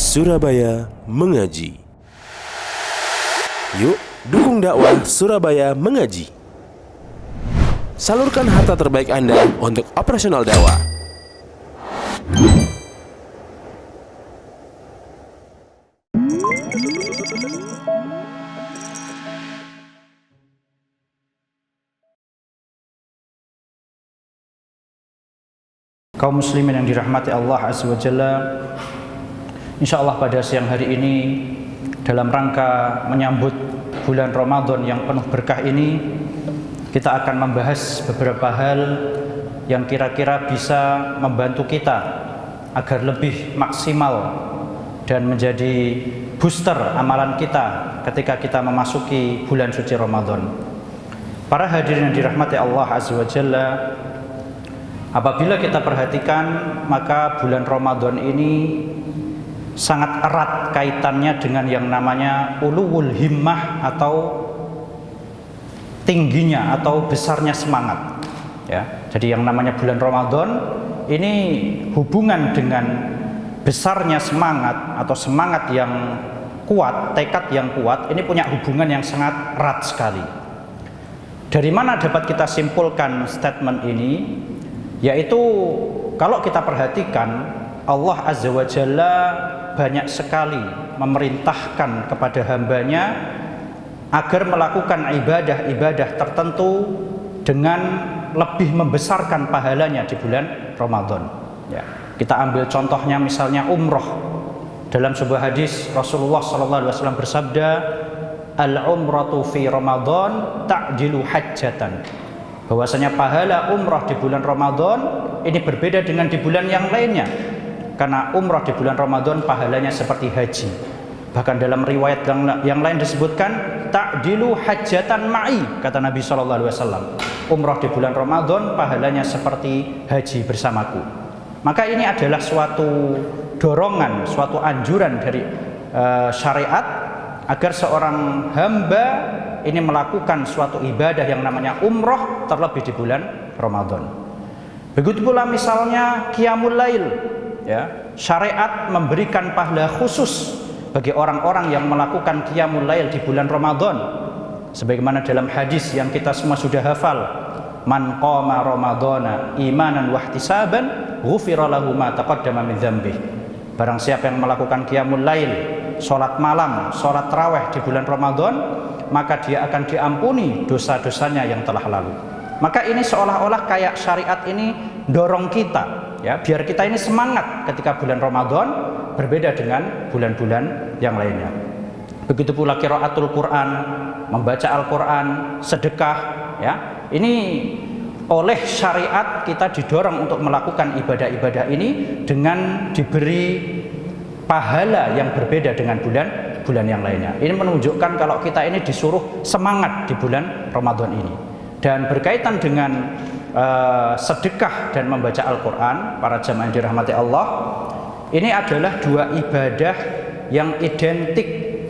Surabaya Mengaji. Yuk, dukung dakwah Surabaya Mengaji. Salurkan harta terbaik Anda untuk operasional dakwah. Kaum muslimin yang dirahmati Allah Azza wa Jalla, insyaallah pada siang hari ini dalam rangka menyambut bulan Ramadan yang penuh berkah ini, kita akan membahas beberapa hal yang kira-kira bisa membantu kita agar lebih maksimal dan menjadi booster amalan kita ketika kita memasuki bulan suci Ramadan. Para hadirin yang dirahmati Allah Azza wa Jalla, apabila kita perhatikan, maka bulan Ramadan ini sangat erat kaitannya dengan yang namanya uluwul himmah, atau tingginya atau besarnya semangat. Ya, jadi yang namanya bulan Ramadan ini hubungan dengan besarnya semangat atau semangat yang kuat, tekad yang kuat, ini punya hubungan yang sangat erat sekali. Dari mana dapat kita simpulkan statement ini? Yaitu kalau kita perhatikan, Allah Azza wa Jalla banyak sekali memerintahkan kepada hambanya agar melakukan ibadah-ibadah tertentu dengan lebih membesarkan pahalanya di bulan Ramadan. Ya, kita ambil contohnya misalnya umroh. Dalam sebuah hadis Rasulullah SAW bersabda, al-umratu fi Ramadan ta'dilu hajjatan. Bahwasanya pahala umrah di bulan Ramadan ini berbeda dengan di bulan yang lainnya, karena umrah di bulan Ramadan pahalanya seperti haji. Bahkan dalam riwayat yang lain disebutkan ta'dilu hajjatan ma'i, kata Nabi SAW. Umrah di bulan Ramadan pahalanya seperti haji bersamaku. Maka ini adalah suatu dorongan, suatu anjuran dari syariat agar seorang hamba ini melakukan suatu ibadah yang namanya umroh, terlebih di bulan Ramadan. Begitu pula misalnya qiyamul lail, ya, syariat memberikan pahala khusus bagi orang-orang yang melakukan qiyamul lail di bulan Ramadan, sebagaimana dalam hadis yang kita semua sudah hafal, man qama ramadhana imanan wahtisaban ghufira lahu ma taqaddama min dzambih. Barang siapa yang melakukan qiyamul lail, sholat malam, sholat tarawih di bulan Ramadan, maka dia akan diampuni dosa-dosanya yang telah lalu. Maka ini seolah-olah kayak syariat ini dorong kita, ya, biar kita ini semangat ketika bulan Ramadan, berbeda dengan bulan-bulan yang lainnya. Begitu pula qiraatul Quran, membaca Al-Quran, sedekah, ya. Ini oleh syariat kita didorong untuk melakukan ibadah-ibadah ini dengan diberi pahala yang berbeda dengan bulan yang lainnya. Ini menunjukkan kalau kita ini disuruh semangat di bulan Ramadan ini. Dan berkaitan dengan sedekah dan membaca Al-Quran, para jamaah yang dirahmati Allah, ini adalah dua ibadah yang identik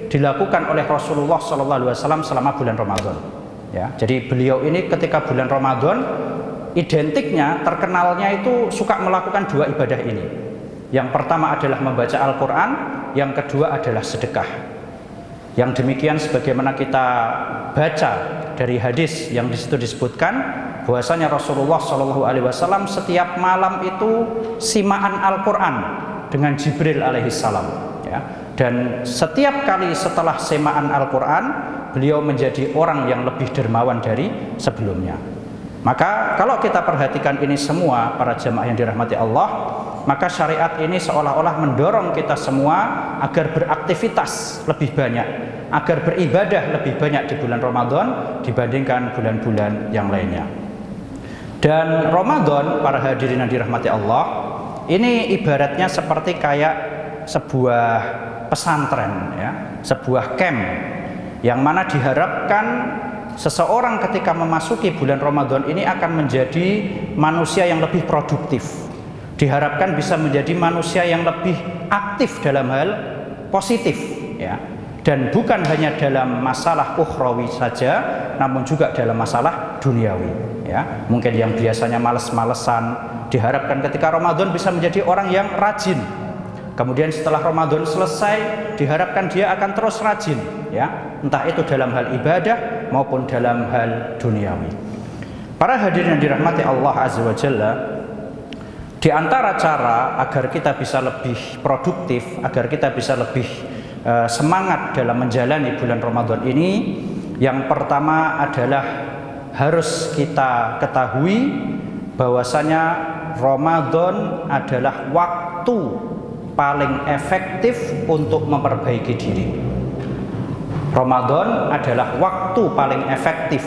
dilakukan oleh Rasulullah SAW selama bulan Ramadan. Ya, jadi beliau ini ketika bulan Ramadan identiknya, terkenalnya itu suka melakukan dua ibadah ini. Yang pertama adalah membaca Al-Quran, yang kedua adalah sedekah. Yang demikian sebagaimana kita baca dari hadis yang disitu disebutkan, bahwasanya Rasulullah SAW setiap malam itu simaan Al-Quran dengan Jibril alaihissalam. Ya. Dan setiap kali setelah simaan Al-Quran, beliau menjadi orang yang lebih dermawan dari sebelumnya. Maka kalau kita perhatikan ini semua, para jamaah yang dirahmati Allah, maka syariat ini seolah-olah mendorong kita semua agar beraktivitas lebih banyak, agar beribadah lebih banyak di bulan Ramadan dibandingkan bulan-bulan yang lainnya. Dan Ramadan, para hadirin yang dirahmati Allah, ini ibaratnya seperti kayak sebuah pesantren, ya, sebuah camp, yang mana diharapkan seseorang ketika memasuki bulan Ramadan ini akan menjadi manusia yang lebih produktif. Diharapkan bisa menjadi manusia yang lebih aktif dalam hal positif, ya. Dan bukan hanya dalam masalah ukhrawi saja, namun juga dalam masalah duniawi, ya. Mungkin yang biasanya males-malesan, diharapkan ketika Ramadan bisa menjadi orang yang rajin. Kemudian setelah Ramadan selesai, diharapkan dia akan terus rajin, ya, entah itu dalam hal ibadah maupun dalam hal duniawi. Para hadirin yang dirahmati Allah Azza wa Jalla, di antara cara agar kita bisa lebih produktif, agar kita bisa lebih semangat dalam menjalani bulan Ramadan ini, yang pertama adalah harus kita ketahui bahwasanya Ramadan adalah waktu paling efektif untuk memperbaiki diri. Ramadan adalah waktu paling efektif,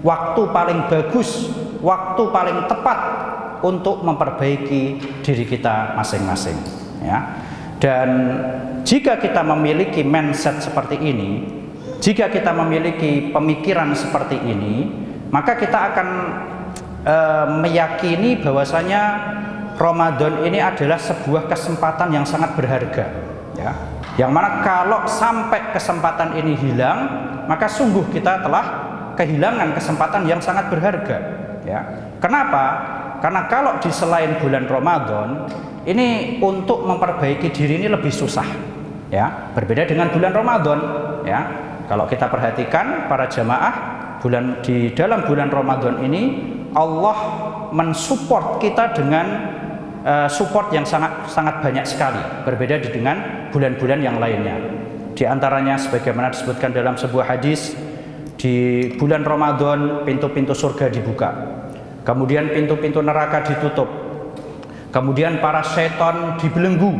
waktu paling bagus, waktu paling tepat untuk memperbaiki diri kita masing-masing, ya. Dan jika kita memiliki mindset seperti ini, jika kita memiliki pemikiran seperti ini, maka kita akan meyakini bahwasanya Ramadan ini adalah sebuah kesempatan yang sangat berharga, ya. Yang mana kalau sampai kesempatan ini hilang, maka sungguh kita telah kehilangan kesempatan yang sangat berharga, ya. Kenapa? Karena kalau di selain bulan Ramadan ini untuk memperbaiki diri ini lebih susah, ya. Berbeda dengan bulan Ramadan, ya. Kalau kita perhatikan para jamaah, di dalam bulan Ramadan ini Allah mensupport kita dengan support yang sangat banyak sekali, berbeda dengan bulan-bulan yang lainnya. Di antaranya sebagaimana disebutkan dalam sebuah hadis, di bulan Ramadan pintu-pintu surga dibuka, kemudian pintu-pintu neraka ditutup, kemudian para setan dibelenggu.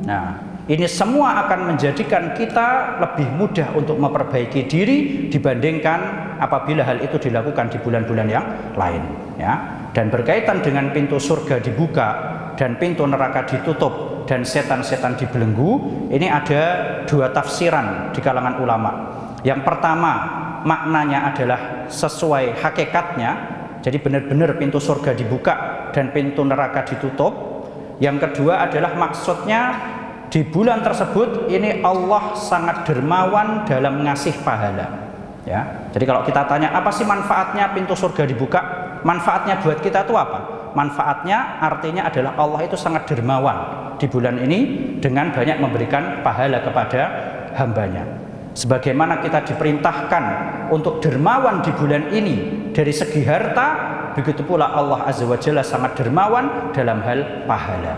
Nah, ini semua akan menjadikan kita lebih mudah untuk memperbaiki diri dibandingkan apabila hal itu dilakukan di bulan-bulan yang lain, ya. Dan berkaitan dengan pintu surga dibuka dan pintu neraka ditutup dan setan-setan dibelenggu, ini ada dua tafsiran di kalangan ulama. Yang pertama, maknanya adalah sesuai hakikatnya, jadi benar-benar pintu surga dibuka dan pintu neraka ditutup. Yang kedua adalah maksudnya di bulan tersebut ini Allah sangat dermawan dalam ngasih pahala, ya. Jadi kalau kita tanya apa sih manfaatnya pintu surga dibuka, manfaatnya buat kita itu apa? Manfaatnya artinya adalah Allah itu sangat dermawan di bulan ini dengan banyak memberikan pahala kepada hambanya. Sebagaimana kita diperintahkan untuk dermawan di bulan ini dari segi harta, begitu pula Allah Azza wa Jalla sangat dermawan dalam hal pahala,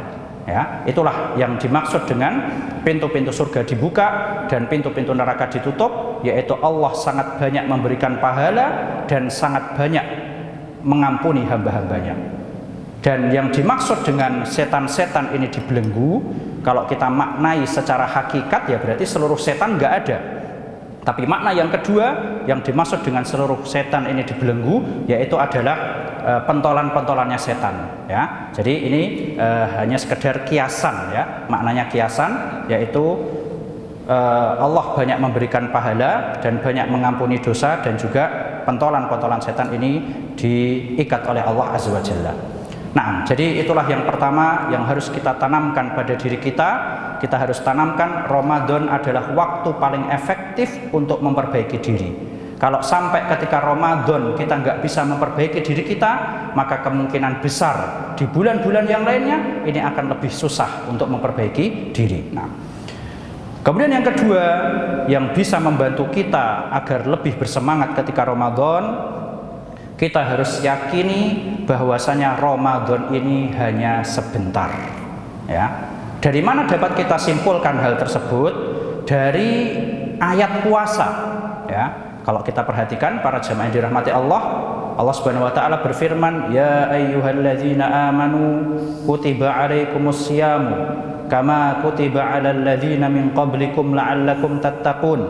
ya. Itulah yang dimaksud dengan pintu-pintu surga dibuka dan pintu-pintu neraka ditutup, yaitu Allah sangat banyak memberikan pahala dan sangat banyak mengampuni hamba-hambanya. Dan yang dimaksud dengan setan-setan ini dibelenggu, kalau kita maknai secara hakikat, ya berarti seluruh setan nggak ada. Tapi makna yang kedua yang dimaksud dengan seluruh setan ini dibelenggu, yaitu adalah pentolan-pentolannya setan, ya. Jadi ini hanya sekedar kiasan, ya. Maknanya kiasan, yaitu Allah banyak memberikan pahala dan banyak mengampuni dosa, dan juga pentolan-pentolan setan ini diikat oleh Allah Azza wa Jalla. Nah, jadi itulah yang pertama yang harus kita tanamkan pada diri kita. Kita harus tanamkan Ramadan adalah waktu paling efektif untuk memperbaiki diri. Kalau sampai ketika Ramadan kita nggak bisa memperbaiki diri kita, maka kemungkinan besar di bulan-bulan yang lainnya ini akan lebih susah untuk memperbaiki diri. Nah, kemudian yang kedua yang bisa membantu kita agar lebih bersemangat ketika Ramadan, kita harus yakini bahwasanya Ramadan ini hanya sebentar, ya. Dari mana dapat kita simpulkan hal tersebut? Dari ayat puasa, ya. Kalau kita perhatikan para jamaah yang dirahmati Allah, Allah Subhanahu wa taala berfirman, "Ya ayyuhalladzina amanu kutiba alaikumusyamu kama kutiba 'alal ladzina min qablikum la'allakum tattaqun."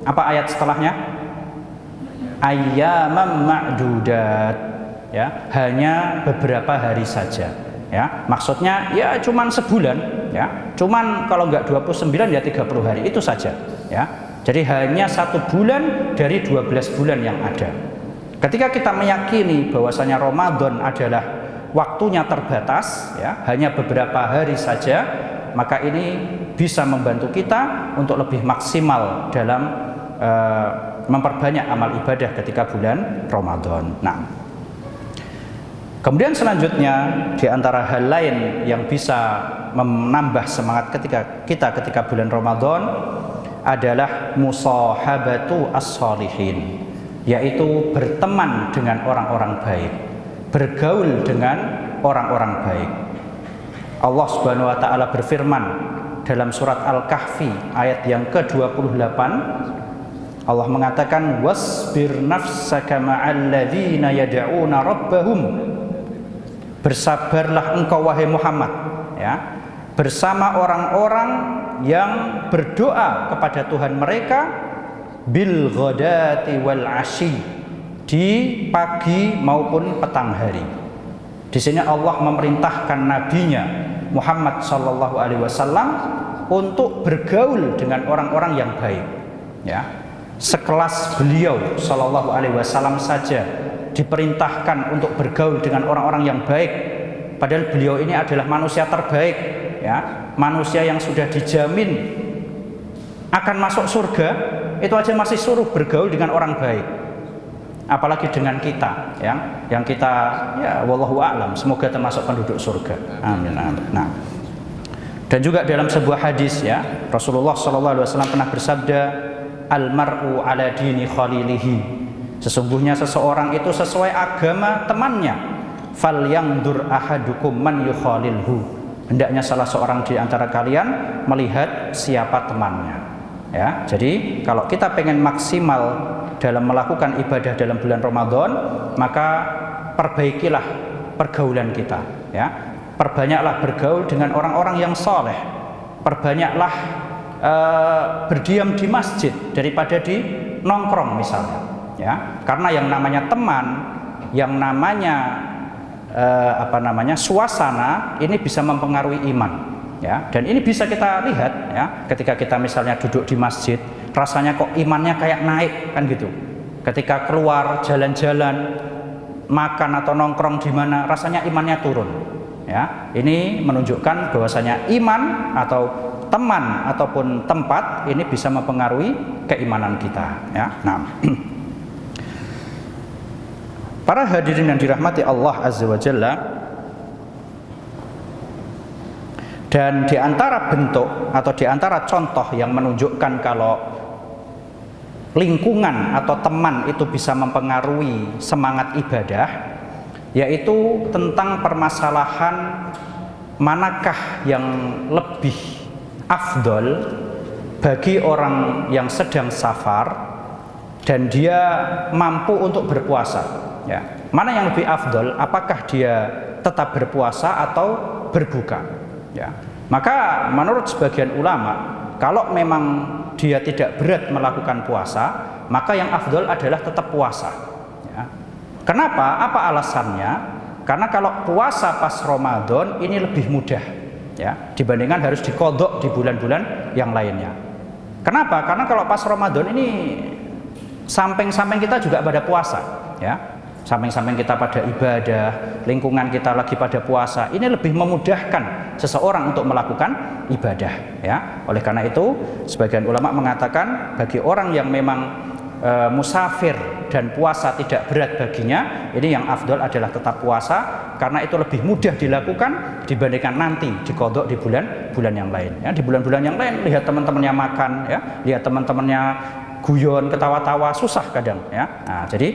Apa ayat setelahnya? Ayyaman ma'dudat, ya, hanya beberapa hari saja, ya. Maksudnya ya cuman sebulan, ya. Cuman kalau enggak 29 ya 30 hari itu saja, ya. Jadi hanya 1 bulan dari 12 bulan yang ada. Ketika kita meyakini bahwasanya Ramadan adalah waktunya terbatas, ya, hanya beberapa hari saja, maka ini bisa membantu kita untuk lebih maksimal dalam memperbanyak amal ibadah ketika bulan Ramadan. Nah, Kemudian selanjutnya di antara hal lain yang bisa menambah semangat ketika bulan Ramadan adalah musahabatu as-shalihin, yaitu berteman dengan orang-orang baik, bergaul dengan orang-orang baik. Allah Subhanahu wa taala berfirman dalam surat Al-Kahfi ayat yang ke-28, Allah mengatakan wasbir nafsaka ma'al ladzina yad'una rabbahum, bersabarlah engkau wahai Muhammad, ya, bersama orang-orang yang berdoa kepada Tuhan mereka bil ghadati wal asyi, di pagi maupun petang hari. Di sini Allah memerintahkan nabinya Muhammad sallallahu alaihi wasallam untuk bergaul dengan orang-orang yang baik, ya. Sekelas beliau sallallahu alaihi wasallam saja diperintahkan untuk bergaul dengan orang-orang yang baik, padahal beliau ini adalah manusia terbaik, ya, manusia yang sudah dijamin akan masuk surga, itu aja masih suruh bergaul dengan orang baik, apalagi dengan kita, ya, yang kita, ya, wallahu a'lam, semoga termasuk penduduk surga, amin, amin. Nah, dan juga dalam sebuah hadis, ya, Rasulullah SAW pernah bersabda, almar'u ala dini khalilihi, sesungguhnya seseorang itu sesuai agama temannya. Fal yangdur ahadukum man yukhalilhu, hendaknya salah seorang di antara kalian melihat siapa temannya, ya. Jadi kalau kita pengen maksimal dalam melakukan ibadah dalam bulan Ramadan, maka perbaikilah pergaulan kita, ya. Perbanyaklah bergaul dengan orang-orang yang soleh, perbanyaklah berdiam di masjid daripada di nongkrong misalnya, ya. Karena yang namanya teman, yang namanya suasana ini bisa mempengaruhi iman, ya. Dan ini bisa kita lihat, ya, ketika kita misalnya duduk di masjid, rasanya kok imannya kayak naik, kan gitu. Ketika keluar jalan-jalan, makan atau nongkrong di mana, rasanya imannya turun, ya. Ini menunjukkan bahwasanya iman atau teman ataupun tempat ini bisa mempengaruhi keimanan kita, ya. Nah, para hadirin yang dirahmati Allah Azza wa Jalla, dan di antara bentuk atau di antara contoh yang menunjukkan kalau lingkungan atau teman itu bisa mempengaruhi semangat ibadah, yaitu tentang permasalahan manakah yang lebih afdol bagi orang yang sedang safar dan dia mampu untuk berpuasa, ya. Mana yang lebih afdol, apakah dia tetap berpuasa atau berbuka, ya. Maka menurut sebagian ulama, kalau memang dia tidak berat melakukan puasa, maka yang afdol adalah tetap puasa, ya. Kenapa? Apa alasannya? Karena kalau puasa pas Ramadan ini lebih mudah, ya, dibandingkan harus diqodok di bulan-bulan yang lainnya. Kenapa? Karena kalau pas Ramadan ini samping-samping kita juga pada puasa, ya. Samping-samping kita pada ibadah, lingkungan kita lagi pada puasa, ini lebih memudahkan seseorang untuk melakukan ibadah, ya. Oleh karena itu, sebagian ulama mengatakan bagi orang yang memang musafir dan puasa tidak berat baginya, ini yang afdol adalah tetap puasa, karena itu lebih mudah dilakukan dibandingkan nanti diqodok di bulan-bulan yang lain, ya. Di bulan-bulan yang lain lihat teman-temannya makan, ya, lihat teman-temannya guyon, ketawa-tawa, susah kadang, ya. Nah, jadi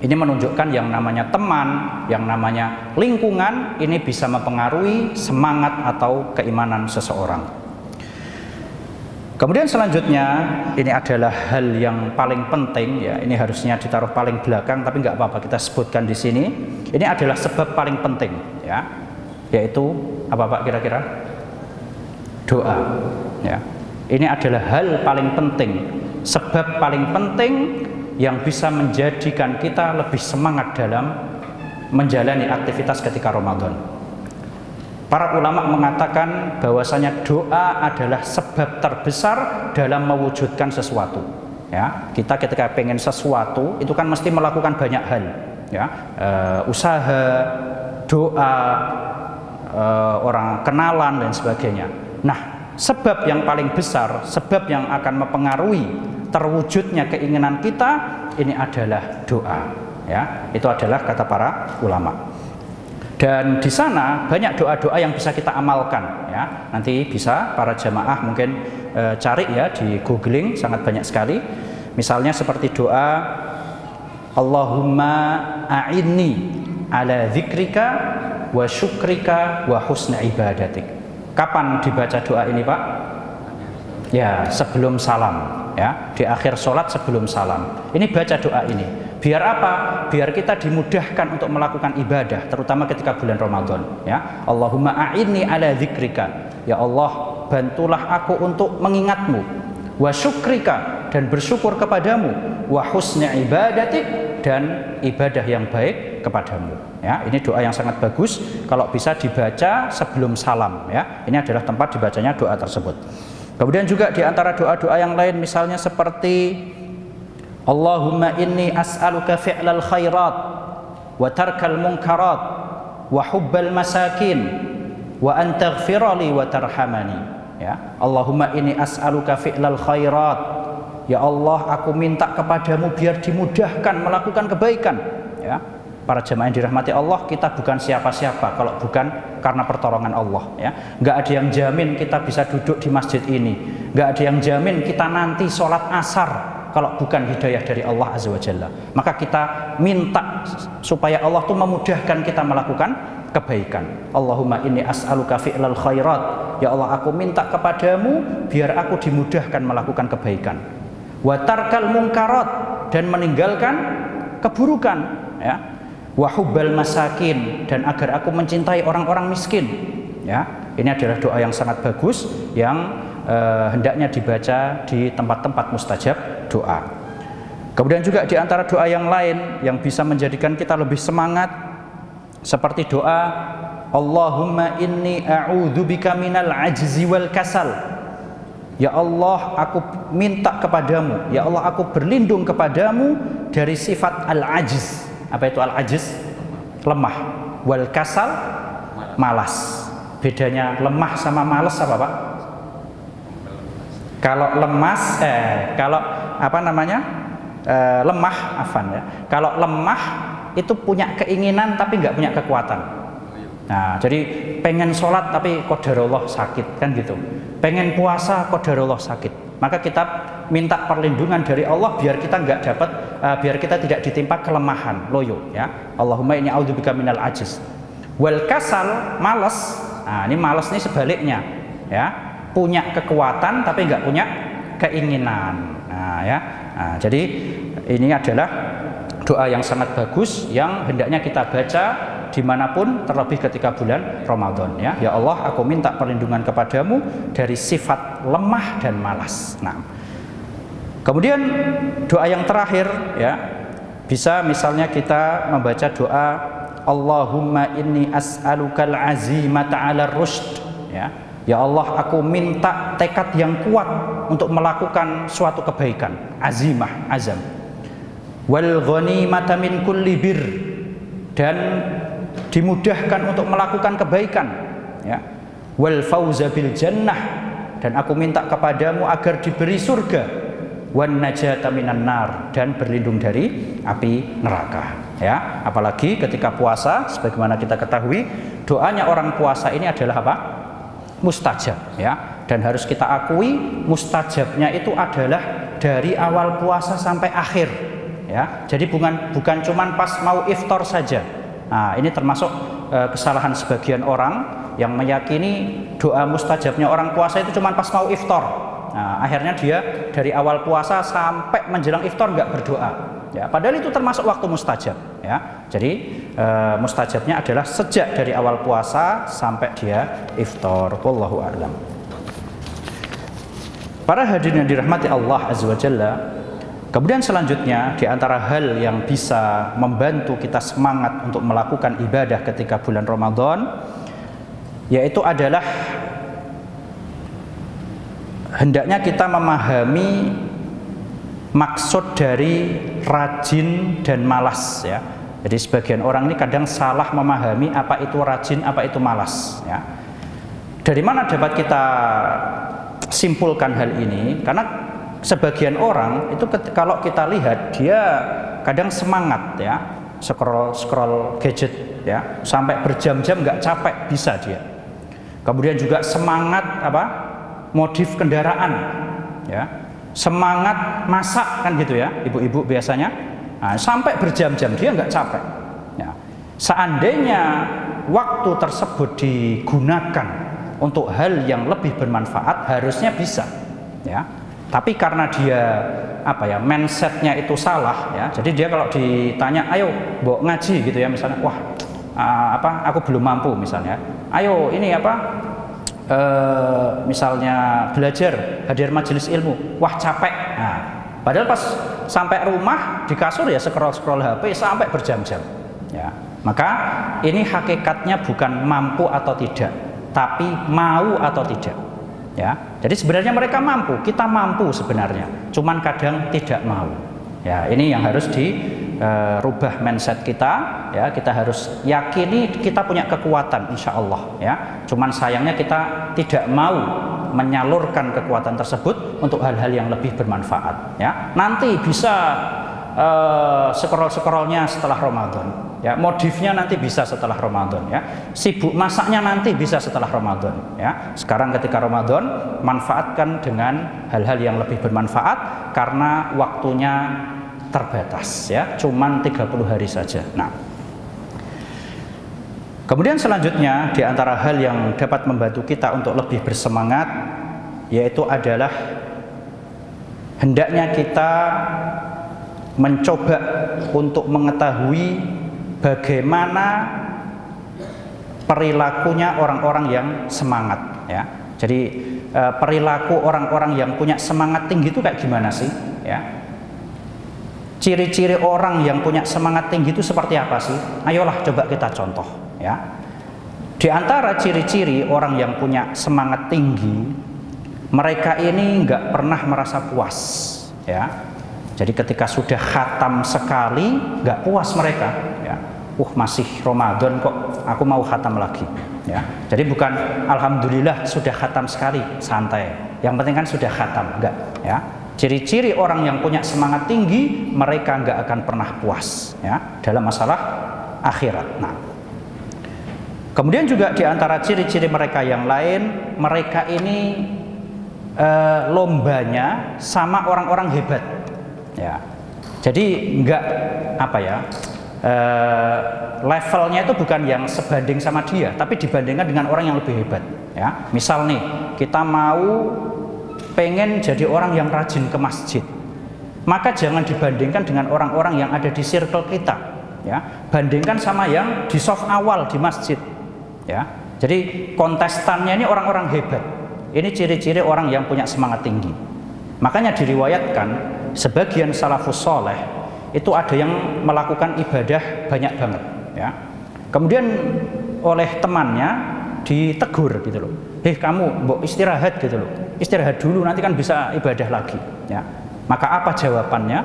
ini menunjukkan yang namanya teman, yang namanya lingkungan ini bisa mempengaruhi semangat atau keimanan seseorang. Kemudian selanjutnya, ini adalah hal yang paling penting, ya. Ini harusnya ditaruh paling belakang, tapi nggak apa-apa kita sebutkan di sini. Ini adalah sebab paling penting, ya, yaitu apa Pak kira-kira? Doa, ya. Ini adalah hal paling penting, sebab paling penting yang bisa menjadikan kita lebih semangat dalam menjalani aktivitas ketika Ramadan. Para ulama mengatakan bahwasanya doa adalah sebab terbesar dalam mewujudkan sesuatu, ya. Kita ketika pengen sesuatu itu kan mesti melakukan banyak hal, ya, usaha, doa, orang kenalan dan sebagainya. Nah, sebab yang paling besar, sebab yang akan mempengaruhi terwujudnya keinginan kita ini adalah doa, ya. Itu adalah kata para ulama. Dan di sana banyak doa-doa yang bisa kita amalkan ya. Nanti bisa para jamaah mungkin cari ya di googling, sangat banyak sekali. Misalnya seperti doa Allahumma a'inni ala dzikrika wa syukrika wa husna ibadatik. Kapan dibaca doa ini, Pak? Ya, sebelum salam ya, di akhir sholat sebelum salam. Ini baca doa ini. Biar apa? Biar kita dimudahkan untuk melakukan ibadah, terutama ketika bulan Ramadan ya. Allahumma a'inni ala dzikrika. Ya Allah, bantulah aku untuk mengingatmu. Wa syukrika, dan bersyukur kepadamu. Wa husna ibadatik, dan ibadah yang baik kepadamu ya. Ini doa yang sangat bagus kalau bisa dibaca sebelum salam ya. Ini adalah tempat dibacanya doa tersebut. Kemudian juga di antara doa-doa yang lain misalnya seperti Allahumma inni as'aluka fi'lal khairat wa tarkal munkarat wa hubbal masakin wa an taghfirali wa tarhamani ya. Allahumma inni as'aluka fi'lal khairat. Ya Allah, aku minta kepadamu biar dimudahkan melakukan kebaikan ya. Para jemaah yang dirahmati Allah, kita bukan siapa-siapa kalau bukan karena pertolongan Allah ya. Nggak ada yang jamin kita bisa duduk di masjid ini, nggak ada yang jamin kita nanti sholat asar kalau bukan hidayah dari Allah Azza wa Jalla. Maka kita minta supaya Allah tuh memudahkan kita melakukan kebaikan. Allahumma inni as'aluka fi'lal khairat. Ya Allah, aku minta kepadamu biar aku dimudahkan melakukan kebaikan. Wa tarkal munkarat, dan meninggalkan keburukan ya. Wa hubbal masakin, dan agar aku mencintai orang-orang miskin ya. Ini adalah doa yang sangat bagus yang hendaknya dibaca di tempat-tempat mustajab doa. Kemudian juga di antara doa yang lain yang bisa menjadikan kita lebih semangat seperti doa Allahumma inni a'udzubika minal ajzi wal kasal. Ya Allah, aku minta kepadamu, ya Allah, aku berlindung kepadamu dari sifat al-ajiz. Apa itu al-ajiz? Lemah. Wal kasal, malas. Bedanya lemah sama malas apa, Pak? Kalau lemas, lemah, afan ya. Kalau lemah itu punya keinginan tapi nggak punya kekuatan. Nah, jadi pengen sholat tapi qadarullah sakit kan gitu. Pengen puasa qadarullah sakit. Maka kita minta perlindungan dari Allah biar kita nggak dapat, biar kita tidak ditimpa kelemahan, loyo ya. Allahumma inni a'udzubika minal ajiz. Wal kasal, malas. Nah, ini malas nih sebaliknya ya. Punya kekuatan tapi nggak punya keinginan. Nah, ya. Nah, jadi ini adalah doa yang sangat bagus yang hendaknya kita baca dimanapun, terlebih ketika bulan Ramadan ya. Ya Allah, aku minta perlindungan kepadamu dari sifat lemah dan malas. Nah, kemudian doa yang terakhir ya, bisa misalnya kita membaca doa Allahumma inni as'alukal azimata 'alar rusyd ya. Ya Allah, aku minta tekad yang kuat untuk melakukan suatu kebaikan, azimah, azam. Wal ghanimata min kulli bir, dan dimudahkan untuk melakukan kebaikan ya. Wal fauza bil jannah, dan aku minta kepadamu agar diberi surga. Wan najata minan nar, dan berlindung dari api neraka ya. Apalagi ketika puasa, sebagaimana kita ketahui doanya orang puasa ini adalah apa? Mustajab ya. Dan harus kita akui mustajabnya itu adalah dari awal puasa sampai akhir ya. Jadi bukan cuman pas mau iftar saja. Nah, ini termasuk kesalahan sebagian orang yang meyakini doa mustajabnya orang puasa itu cuma pas mau iftar. Nah, akhirnya dia dari awal puasa sampai menjelang iftar nggak berdoa. Ya, padahal itu termasuk waktu mustajab. Ya, jadi mustajabnya adalah sejak dari awal puasa sampai dia iftar. Wallahu a'lam. Para hadirin yang dirahmati Allah Azza wa Jalla. Kemudian selanjutnya di antara hal yang bisa membantu kita semangat untuk melakukan ibadah ketika bulan Ramadan, yaitu adalah hendaknya kita memahami maksud dari rajin dan malas ya. Jadi sebagian orang ini kadang salah memahami apa itu rajin, apa itu malas ya. Dari mana dapat kita simpulkan hal ini? Karena sebagian orang itu kalau kita lihat dia kadang semangat ya, scroll gadget ya, sampai berjam-jam nggak capek bisa dia. Kemudian juga semangat modif kendaraan, ya, semangat masak kan gitu ya, ibu-ibu biasanya, nah, sampai berjam-jam dia nggak capek. Ya. Seandainya waktu tersebut digunakan untuk hal yang lebih bermanfaat, harusnya bisa, ya. Tapi karena dia mindsetnya itu salah, ya. Jadi dia kalau ditanya, ayo mbok ngaji gitu ya, misalnya, wah aku belum mampu misalnya, ayo ini misalnya belajar, hadir majelis ilmu, wah capek. Nah, padahal pas sampai rumah di kasur ya scroll HP sampai berjam-jam. Ya, maka ini hakikatnya bukan mampu atau tidak, tapi mau atau tidak. Ya, jadi sebenarnya mereka mampu, kita mampu sebenarnya, cuman kadang tidak mau. Ya, ini yang harus dirubah mindset kita. Ya, kita harus yakini kita punya kekuatan, insya Allah. Ya, cuman sayangnya kita tidak mau menyalurkan kekuatan tersebut untuk hal-hal yang lebih bermanfaat. Ya, nanti bisa scroll-scrollnya setelah Ramadan, ya, modifnya nanti bisa setelah Ramadan, ya, sibuk masaknya nanti bisa setelah Ramadan, ya. Sekarang ketika Ramadan, manfaatkan dengan hal-hal yang lebih bermanfaat karena waktunya terbatas, ya, cuman 30 hari saja. Nah, kemudian selanjutnya di antara hal yang dapat membantu kita untuk lebih bersemangat, yaitu adalah hendaknya kita mencoba untuk mengetahui bagaimana perilakunya orang-orang yang semangat, ya. Jadi perilaku orang-orang yang punya semangat tinggi itu kayak gimana sih, ya? Ciri-ciri orang yang punya semangat tinggi itu seperti apa sih? Ayolah coba kita contoh, ya. Di antara ciri-ciri orang yang punya semangat tinggi, mereka ini nggak pernah merasa puas, ya. Jadi ketika sudah khatam sekali, nggak puas mereka, ya. Masih Ramadan kok, aku mau khatam lagi, ya. Jadi bukan alhamdulillah sudah khatam sekali, santai. Yang penting kan sudah khatam, enggak, ya. Ciri-ciri orang yang punya semangat tinggi, mereka nggak akan pernah puas, ya, dalam masalah akhirat. Nah, kemudian juga di antara ciri-ciri mereka yang lain, mereka ini lombanya sama orang-orang hebat. Ya, jadi enggak levelnya itu bukan yang sebanding sama dia, tapi dibandingkan dengan orang yang lebih hebat. Ya, misal nih kita mau pengen jadi orang yang rajin ke masjid, maka jangan dibandingkan dengan orang-orang yang ada di circle kita. Ya, bandingkan sama yang di soft awal di masjid. Ya, jadi kontestannya ini orang-orang hebat. Ini ciri-ciri orang yang punya semangat tinggi. Makanya diriwayatkan sebagian salafus soleh itu ada yang melakukan ibadah banyak banget, ya. Kemudian oleh temannya ditegur gitu loh, kamu mbok istirahat gitu loh, istirahat dulu nanti kan bisa ibadah lagi, ya. Maka apa jawabannya?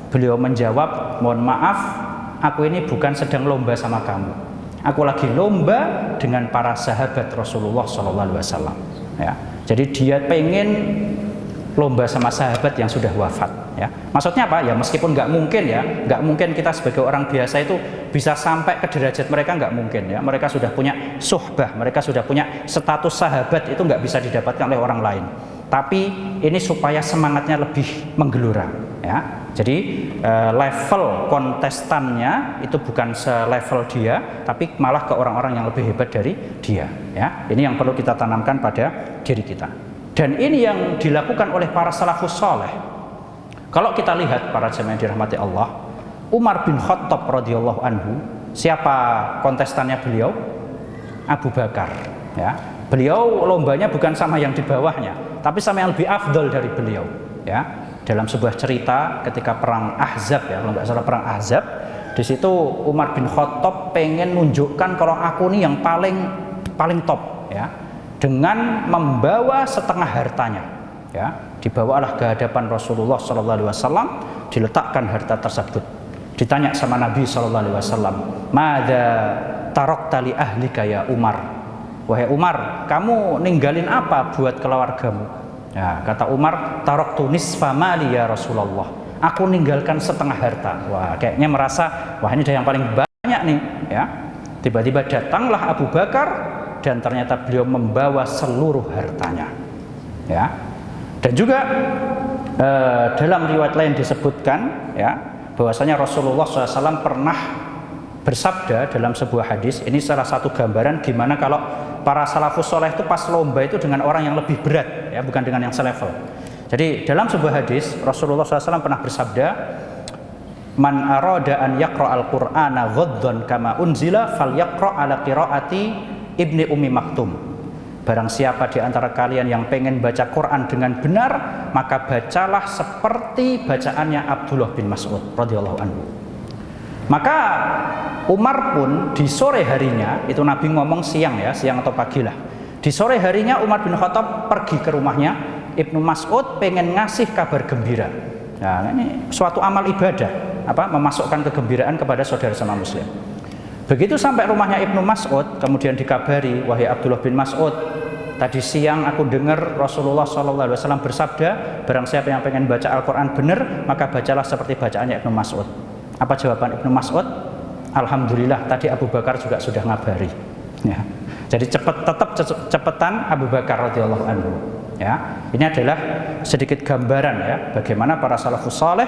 Beliau menjawab, mohon maaf, aku ini bukan sedang lomba sama kamu, aku lagi lomba dengan para sahabat Rasulullah SAW, ya. Jadi dia pengen lomba sama sahabat yang sudah wafat, ya. Maksudnya apa? Ya meskipun nggak mungkin kita sebagai orang biasa itu bisa sampai ke derajat mereka, nggak mungkin, ya. Mereka sudah punya suhbah, mereka sudah punya status sahabat, itu nggak bisa didapatkan oleh orang lain. Tapi ini supaya semangatnya lebih menggelora, ya. Jadi level kontestannya itu bukan selevel dia, tapi malah ke orang-orang yang lebih hebat dari dia, ya. Ini yang perlu kita tanamkan pada diri kita. Dan ini yang dilakukan oleh para salafus saleh. Kalau kita lihat para jemaah dirahmati Allah, Umar bin Khattab radhiyallahu anhu, siapa kontestannya beliau? Abu Bakar, ya. Beliau lombanya bukan sama yang di bawahnya, tapi sama yang lebih afdol dari beliau, ya. Dalam sebuah cerita ketika perang Ahzab, ya, kalau nggak salah perang Ahzab, di situ Umar bin Khattab pengen nunjukkan kalau aku nih yang paling top, ya. Dengan membawa setengah hartanya, ya, dibawalah ke hadapan Rasulullah SAW, diletakkan harta tersebut. Ditanya sama Nabi SAW, "Madza tarakta li ahlika ya Umar?" Wahai Umar, kamu ninggalin apa buat keluargamu? Ya, kata Umar, "Taraktu nisfa mali ya Rasulullah." Aku ninggalkan setengah harta. Wah, kayaknya merasa, wah ini udah yang paling banyak nih, ya. Tiba-tiba datanglah Abu Bakar dan ternyata beliau membawa seluruh hartanya. Ya. Dan juga dalam riwayat lain disebutkan ya bahwasanya Rasulullah SAW pernah bersabda dalam sebuah hadis. Ini salah satu gambaran gimana kalau para salafus soleh itu pas lomba itu dengan orang yang lebih berat, ya, bukan dengan yang selevel. Jadi dalam sebuah hadis Rasulullah SAW pernah bersabda, man arada an yaqra al-Qur'ana ghaddan kama unzila falyaqra ala qiraati Ibni Ummi Maktum. Barang siapa di antara kalian yang pengen baca Quran dengan benar, maka bacalah seperti bacaannya Abdullah bin Mas'ud radhiyallahu anhu. Maka Umar pun di sore harinya, itu Nabi ngomong siang ya, siang atau pagi lah. Di sore harinya Umar bin Khattab pergi ke rumahnya Ibnu Mas'ud pengen ngasih kabar gembira. Nah, ini suatu amal ibadah, memasukkan kegembiraan kepada saudara sama muslim. Begitu sampai rumahnya Ibnu Mas'ud, kemudian dikabari, wahai Abdullah bin Mas'ud, tadi siang aku dengar Rasulullah SAW bersabda, barang siapa yang pengen baca Al-Quran benar, maka bacalah seperti bacaannya Ibnu Mas'ud. Apa jawaban Ibnu Mas'ud? Alhamdulillah, tadi Abu Bakar juga sudah ngabari. Ya. Jadi tetap cepetan Abu Bakar radhiyallahu anhu. Ya. Ini adalah sedikit gambaran ya, bagaimana para salafus saleh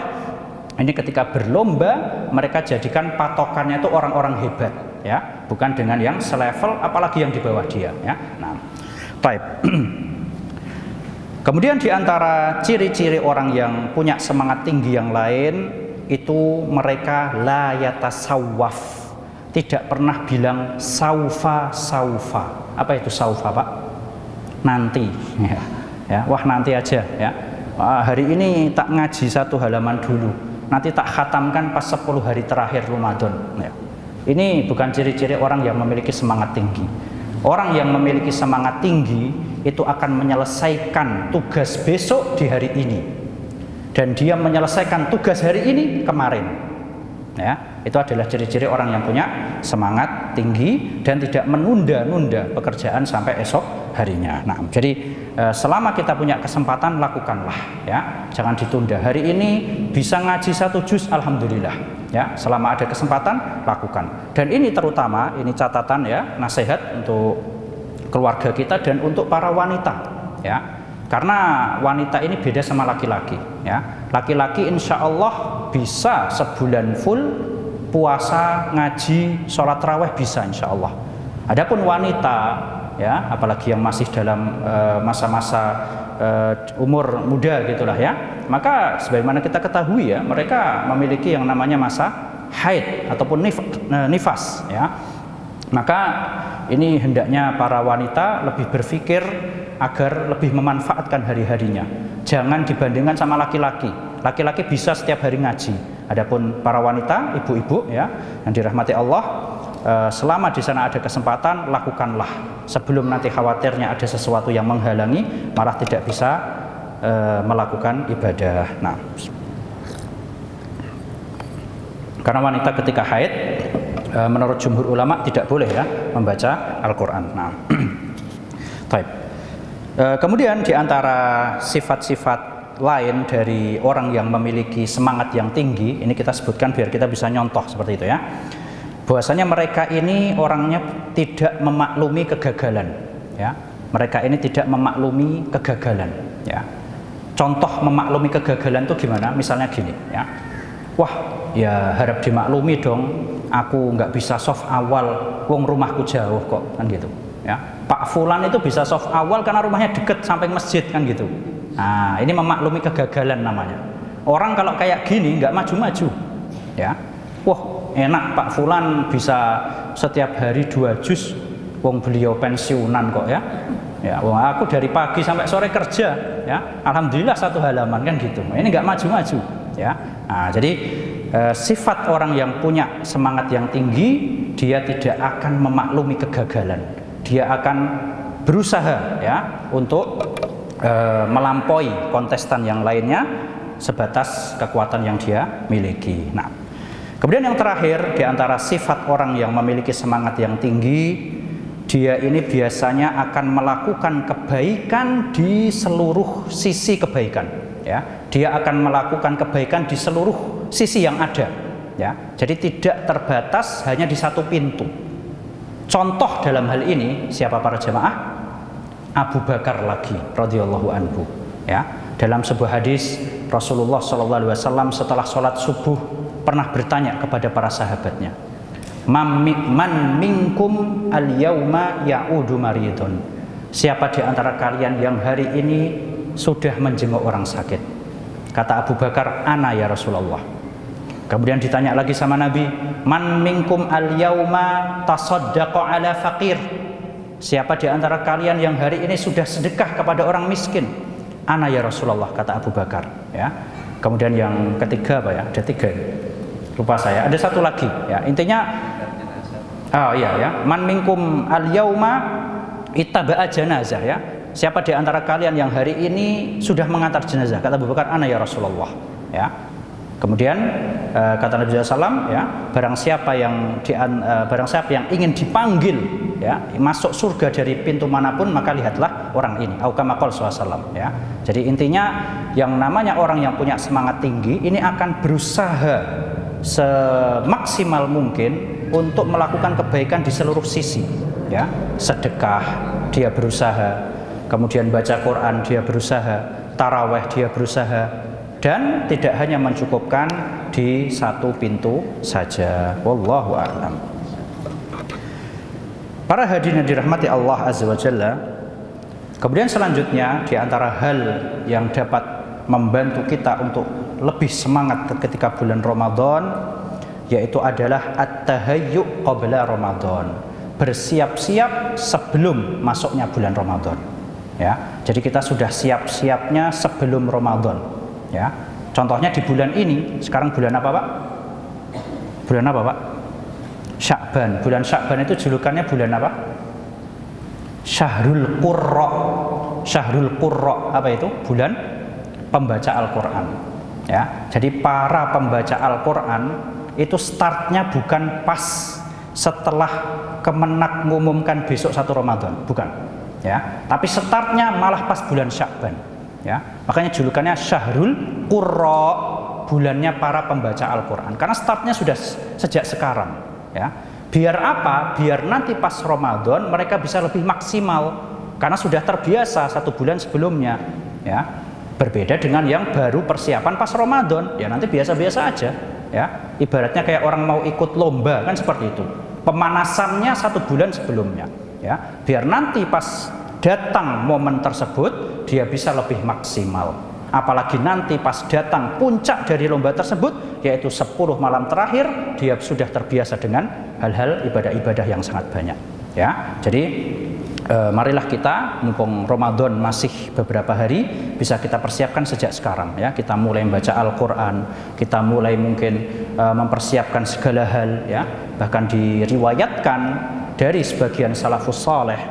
ini ketika berlomba mereka jadikan patokannya itu orang-orang hebat, ya, bukan dengan yang selevel, apalagi yang di bawah dia. Ya. Nah, baik. Kemudian di antara ciri-ciri orang yang punya semangat tinggi yang lain itu mereka la yatasawwaf, tidak pernah bilang saufa. Apa itu saufa, Pak? Nanti. Ya, wah nanti aja. Ya. Hari ini tak ngaji 1 halaman dulu. Nanti tak khatamkan pas 10 hari terakhir Ramadan. Ya. Ini bukan ciri-ciri orang yang memiliki semangat tinggi. Orang yang memiliki semangat tinggi itu akan menyelesaikan tugas besok di hari ini. Dan dia menyelesaikan tugas hari ini kemarin. Ya, itu adalah ciri-ciri orang yang punya semangat tinggi dan tidak menunda-nunda pekerjaan sampai esok harinya. Nah, jadi selama kita punya kesempatan lakukanlah, ya, jangan ditunda. Hari ini bisa ngaji 1 juz, alhamdulillah. Ya, selama ada kesempatan lakukan. Dan ini terutama, ini catatan ya, nasihat untuk keluarga kita dan untuk para wanita. Ya, karena wanita ini beda sama laki-laki. Ya, laki-laki insya Allah bisa sebulan full puasa, ngaji, sholat raweh bisa insya Allah. Adapun wanita, ya, apalagi yang masih dalam masa-masa umur muda gitulah ya, maka sebagaimana kita ketahui ya, mereka memiliki yang namanya masa haid ataupun nifas. Ya, maka ini hendaknya para wanita lebih berpikir agar lebih memanfaatkan hari-harinya. Jangan dibandingkan sama laki-laki. Laki-laki bisa setiap hari ngaji. Adapun para wanita, ibu-ibu ya, yang dirahmati Allah, selama di sana ada kesempatan lakukanlah. Sebelum nanti khawatirnya ada sesuatu yang menghalangi, malah tidak bisa melakukan ibadah. Nah, karena wanita ketika haid, menurut jumhur ulama tidak boleh ya membaca Al-Quran. Nah, baik. Kemudian di antara sifat-sifat lain dari orang yang memiliki semangat yang tinggi, ini kita sebutkan biar kita bisa nyontoh seperti itu ya. Bahwasanya mereka ini orangnya tidak memaklumi kegagalan, ya. Mereka ini tidak memaklumi kegagalan, ya. Contoh memaklumi kegagalan itu gimana? Misalnya gini, ya. Wah, ya harap dimaklumi dong. Aku nggak bisa soft awal, wong rumahku jauh kok, kan gitu. Ya, Pak Fulan itu bisa soft awal karena rumahnya deket samping masjid kan gitu. Nah, ini memaklumi kegagalan namanya. Orang kalau kayak gini nggak maju-maju, ya. Wah, enak Pak Fulan bisa setiap hari 2 juz, wong beliau pensiunan kok ya. Ya, wong aku dari pagi sampai sore kerja, ya. Alhamdulillah 1 halaman kan gitu. Ini nggak maju-maju, ya. Nah, jadi sifat orang yang punya semangat yang tinggi, dia tidak akan memaklumi kegagalan. Dia akan berusaha ya untuk melampaui kontestan yang lainnya sebatas kekuatan yang dia miliki. Nah, kemudian yang terakhir di antara sifat orang yang memiliki semangat yang tinggi, dia ini biasanya akan melakukan kebaikan di seluruh sisi kebaikan. Ya, dia akan melakukan kebaikan di seluruh sisi yang ada. Ya, jadi tidak terbatas hanya di satu pintu. Contoh dalam hal ini siapa para jamaah? Abu Bakar lagi radhiyallahu anhu, ya. Dalam sebuah hadis Rasulullah SAW setelah sholat subuh pernah bertanya kepada para sahabatnya, man minkum al yauma ya'udu maridun, siapa di antara kalian yang hari ini sudah menjenguk orang sakit? Kata Abu Bakar, ana ya Rasulullah. Kemudian ditanya lagi sama Nabi, man minkum al yauma tasaddaqa ala faqir, siapa di antara kalian yang hari ini sudah sedekah kepada orang miskin? Ana ya Rasulullah, kata Abu Bakar, ya. Kemudian yang ketiga apa ya? Ada tiga, lupa saya. Ada satu lagi, ya. Intinya, man minkum al yauma ittaba'a janazah, ya. Siapa di antara kalian yang hari ini sudah mengantar jenazah? Kata Abu Bakar, ana ya Rasulullah, ya. Kemudian kata Nabi SAW, ya, barang siapa yang ingin dipanggil, ya, masuk surga dari pintu manapun, maka lihatlah orang ini. Au kama qala sallallahu, ya. Jadi intinya yang namanya orang yang punya semangat tinggi ini akan berusaha semaksimal mungkin untuk melakukan kebaikan di seluruh sisi, ya. Sedekah dia berusaha, kemudian baca Quran dia berusaha, taraweh dia berusaha, dan tidak hanya mencukupkan di satu pintu saja. Wallahu a'lam. Para hadirin yang dirahmati Allah Azza wa Jalla, kemudian selanjutnya di antara hal yang dapat membantu kita untuk lebih semangat ketika bulan Ramadan, yaitu adalah at-tahayyu qabla Ramadan, bersiap-siap sebelum masuknya bulan Ramadan, ya. Jadi kita sudah siap-siapnya sebelum Ramadan, ya. Contohnya di bulan ini, sekarang bulan apa Pak? Bulan apa Pak? Sya'ban. Bulan Sya'ban itu julukannya bulan apa? Syahrul Qurra. Syahrul Qurra apa itu? Bulan pembaca Al-Quran, ya. Jadi para pembaca Al-Quran itu startnya bukan pas setelah Kemenak mengumumkan besok 1 Ramadan, bukan, ya. Tapi startnya malah pas bulan Sya'ban, ya. Makanya julukannya Syahrul Qurra, bulannya para pembaca Al-Quran, karena startnya sudah sejak sekarang, ya. Biar apa? Biar nanti pas Ramadan mereka bisa lebih maksimal, karena sudah terbiasa 1 bulan sebelumnya, ya. Berbeda dengan yang baru persiapan pas Ramadan, ya nanti biasa-biasa aja, ya. Ibaratnya kayak orang mau ikut lomba, kan seperti itu. Pemanasannya 1 bulan sebelumnya, ya. Biar nanti pas datang momen tersebut dia bisa lebih maksimal. Apalagi nanti pas datang puncak dari lomba tersebut, yaitu 10 malam terakhir, dia sudah terbiasa dengan hal-hal ibadah-ibadah yang sangat banyak, ya. Jadi marilah kita, mumpung Ramadan masih beberapa hari, bisa kita persiapkan sejak sekarang, ya. Kita mulai membaca Al-Quran, kita mulai mungkin mempersiapkan segala hal, ya. Bahkan diriwayatkan dari sebagian salafus saleh,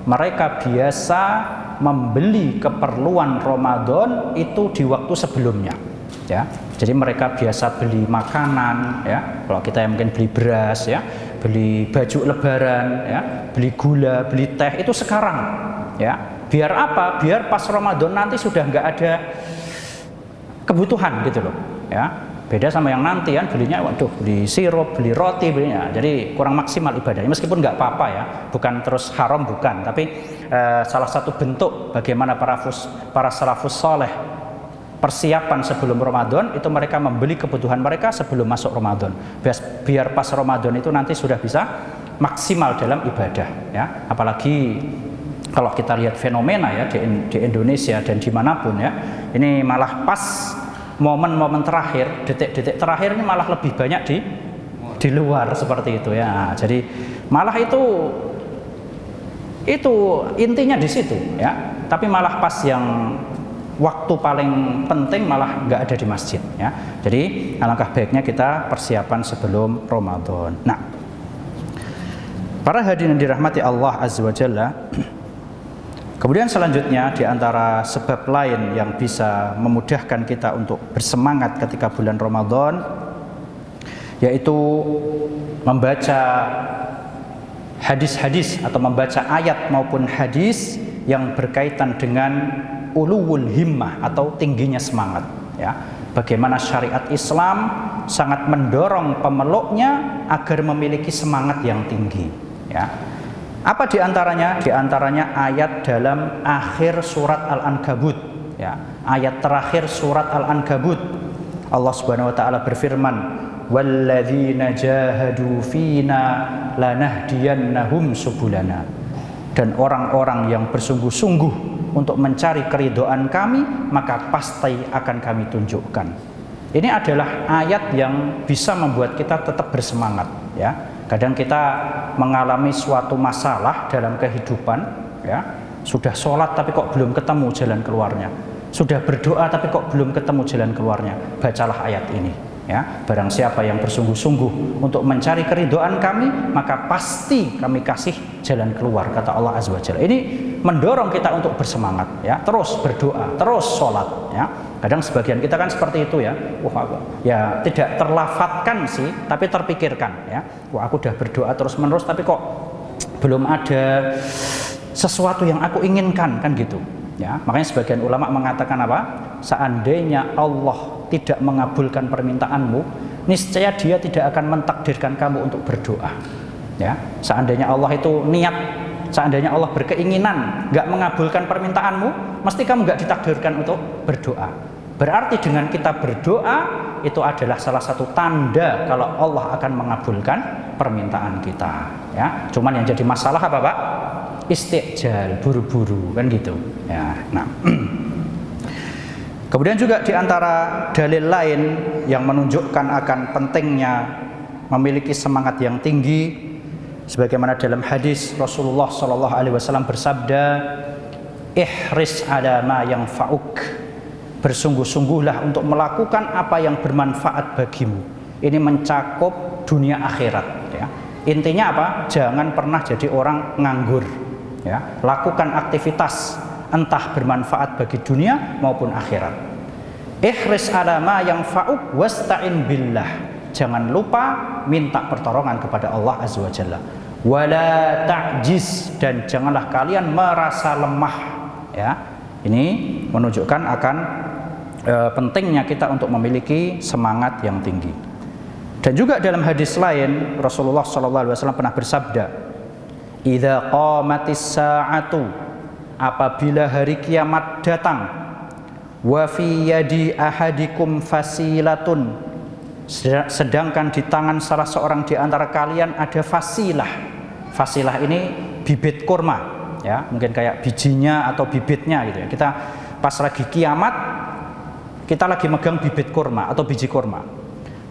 mereka biasa membeli keperluan Ramadan itu di waktu sebelumnya, ya. Jadi mereka biasa beli makanan, ya. Kalau kita mungkin beli beras, ya, beli baju lebaran, ya, beli gula, beli teh itu sekarang, ya. Biar apa? Biar pas Ramadan nanti sudah nggak ada kebutuhan gitu loh, ya. Beda sama yang nanti kan belinya, waduh, beli sirup, beli roti, belinya. Jadi kurang maksimal ibadahnya. Meskipun nggak apa-apa, ya, bukan terus haram, bukan. Tapi salah satu bentuk bagaimana para salafus saleh persiapan sebelum Ramadan itu mereka membeli kebutuhan mereka sebelum masuk Ramadan. Biar pas Ramadan itu nanti sudah bisa maksimal dalam ibadah, ya. Apalagi kalau kita lihat fenomena, ya, di Indonesia dan dimanapun, ya, ini malah pas momen-momen terakhir, detik-detik terakhir ini malah lebih banyak di luar seperti itu, ya. Jadi malah itu intinya di situ, ya. Tapi malah pas yang waktu paling penting malah nggak ada di masjid, ya. Jadi alangkah baiknya kita persiapan sebelum Ramadan. Nah, para hadirin dirahmati Allah Azza wa Jalla, kemudian selanjutnya di antara sebab lain yang bisa memudahkan kita untuk bersemangat ketika bulan Ramadan, yaitu membaca hadis-hadis atau membaca ayat maupun hadis yang berkaitan dengan uluwul himmah atau tingginya semangat, ya. Bagaimana syariat Islam sangat mendorong pemeluknya agar memiliki semangat yang tinggi, Ya. Apa diantaranya? Diantaranya ayat dalam akhir surat Al-Ankabut. Ya, ayat terakhir surat Al-Ankabut. Allah Subhanahu wa taala berfirman, "Walladzina jahadu fina lanahdiyannahum subulana." Dan orang-orang yang bersungguh-sungguh untuk mencari keridhaan kami, maka pasti akan kami tunjukkan. Ini adalah ayat yang bisa membuat kita tetap bersemangat, ya. Kadang kita mengalami suatu masalah dalam kehidupan, ya. Sudah sholat tapi kok belum ketemu jalan keluarnya. Sudah berdoa tapi kok belum ketemu jalan keluarnya. Bacalah ayat ini, ya. Barang siapa yang bersungguh-sungguh untuk mencari keridhaan kami, maka pasti kami kasih jalan keluar, kata Allah Azza wa Jalla. Ini mendorong kita untuk bersemangat, ya. Terus berdoa, terus sholat, ya. Kadang sebagian kita kan seperti itu, ya. Wah, ya tidak terlafatkan sih, tapi terpikirkan, ya. Wah, aku udah berdoa terus-menerus tapi kok belum ada sesuatu yang aku inginkan, kan gitu, ya. Makanya sebagian ulama mengatakan apa? Seandainya Allah tidak mengabulkan permintaanmu, niscaya Dia tidak akan mentakdirkan kamu untuk berdoa, ya. Seandainya Allah itu niat, seandainya Allah berkeinginan nggak mengabulkan permintaanmu, mesti kamu nggak ditakdirkan untuk berdoa. Berarti dengan kita berdoa itu adalah salah satu tanda kalau Allah akan mengabulkan permintaan kita, ya. Cuman yang jadi masalah apa, Pak? Istijal, buru-buru, kan gitu, ya. Nah, kemudian juga diantara dalil lain yang menunjukkan akan pentingnya memiliki semangat yang tinggi, sebagaimana dalam hadis Rasulullah SAW bersabda, ihris ala ma yanfa'uk, bersungguh-sungguhlah untuk melakukan apa yang bermanfaat bagimu. Ini mencakup dunia akhirat, ya. Intinya apa? Jangan pernah jadi orang nganggur, ya. Lakukan aktivitas entah bermanfaat bagi dunia maupun akhirat. Ihris ala ma yanfa'uk wasta'in billah. Jangan lupa minta pertolongan kepada Allah Azza wa Jalla. Wala ta'jiz, dan janganlah kalian merasa lemah, ya. Ini menunjukkan akan pentingnya kita untuk memiliki semangat yang tinggi. Dan juga dalam hadis lain Rasulullah SAW pernah bersabda, "Idza qamatis sa'atu," apabila hari kiamat datang, "wa fi yadi ahadikum fasilatun," sedangkan di tangan salah seorang di antara kalian ada fasilah. Fasilah ini bibit kurma, ya, mungkin kayak bijinya atau bibitnya gitu, ya. Kita pas lagi kiamat, kita lagi megang bibit kurma atau biji kurma.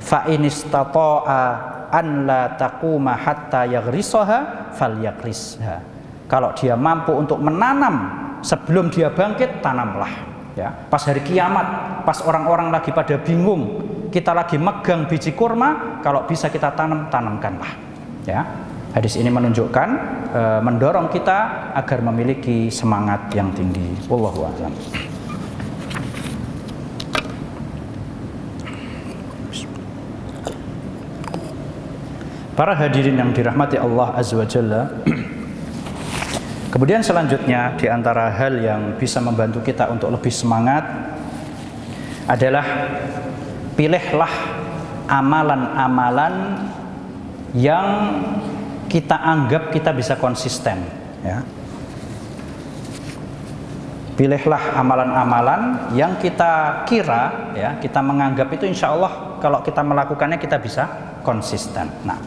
Fa inistata'a an la taquma hatta yaghrisaha falyagrisha. Kalau dia mampu untuk menanam sebelum dia bangkit, tanamlah, ya. Pas hari kiamat, pas orang-orang lagi pada bingung, kita lagi megang biji kurma, kalau bisa kita tanam, tanamkanlah, ya. Hadis ini menunjukkan mendorong kita agar memiliki semangat yang tinggi. Wallahu a'lam. Para hadirin yang dirahmati Allah Azza wa Jalla. Kemudian selanjutnya di antara hal yang bisa membantu kita untuk lebih semangat adalah pilihlah amalan-amalan yang kita anggap kita bisa konsisten, ya. Pilihlah amalan-amalan yang kita kira, ya, kita menganggap itu insya Allah kalau kita melakukannya kita bisa konsisten. Nah,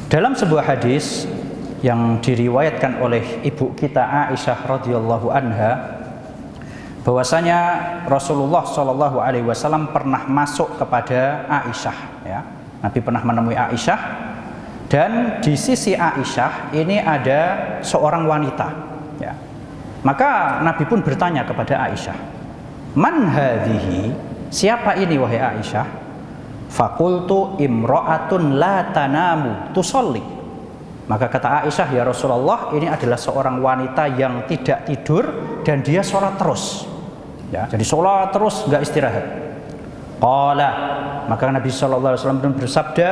dalam sebuah hadis yang diriwayatkan oleh ibu kita Aisyah radhiyallahu anha, bahwasanya Rasulullah SAW pernah masuk kepada Aisyah, ya. Nabi pernah menemui Aisyah, dan di sisi Aisyah ini ada seorang wanita, ya. Maka Nabi pun bertanya kepada Aisyah, "Man hadhihi?" Siapa ini wahai Aisyah? Fakultu imra'atun la tanamu tusolli. Maka kata Aisyah, ya Rasulullah, ini adalah seorang wanita yang tidak tidur dan dia sholat terus, ya, jadi sholat terus, nggak istirahat. Qala, maka Nabi SAW bersabda,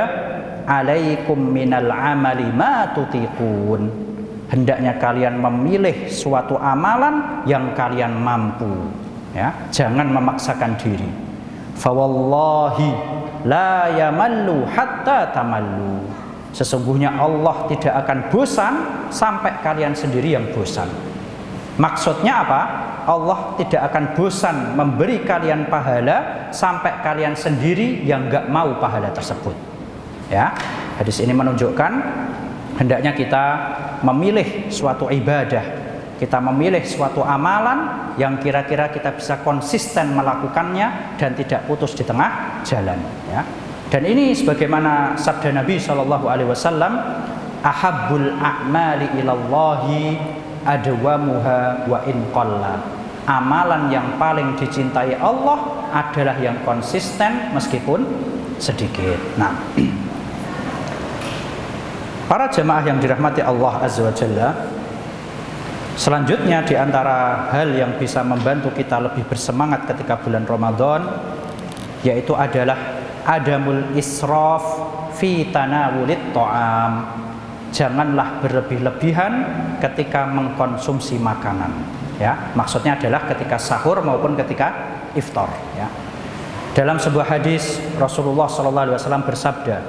"Alaikum minal amali ma tutiqun." Hendaknya kalian memilih suatu amalan yang kalian mampu, ya, jangan memaksakan diri. Fa wallahi la yamallu hatta tamallu. Sesungguhnya Allah tidak akan bosan sampai kalian sendiri yang bosan. Maksudnya apa? Allah tidak akan bosan memberi kalian pahala sampai kalian sendiri yang nggak mau pahala tersebut. Ya, hadis ini menunjukkan hendaknya kita memilih suatu ibadah, kita memilih suatu amalan yang kira-kira kita bisa konsisten melakukannya dan tidak putus di tengah jalan. Ya. Dan ini sebagaimana sabda Nabi SAW, ahabbul a'mali ilallahi adwamuha wa in qalla. Amalan yang paling dicintai Allah adalah yang konsisten meskipun sedikit. Nah, para jemaah yang dirahmati Allah Azza wa Jalla, selanjutnya di antara hal yang bisa membantu kita lebih bersemangat ketika bulan Ramadan yaitu adalah adamul israf fi tanawulit ta'am. Janganlah berlebih-lebihan ketika mengkonsumsi makanan. Ya, maksudnya adalah ketika sahur maupun ketika iftar. Ya. Dalam sebuah hadis Rasulullah SAW bersabda,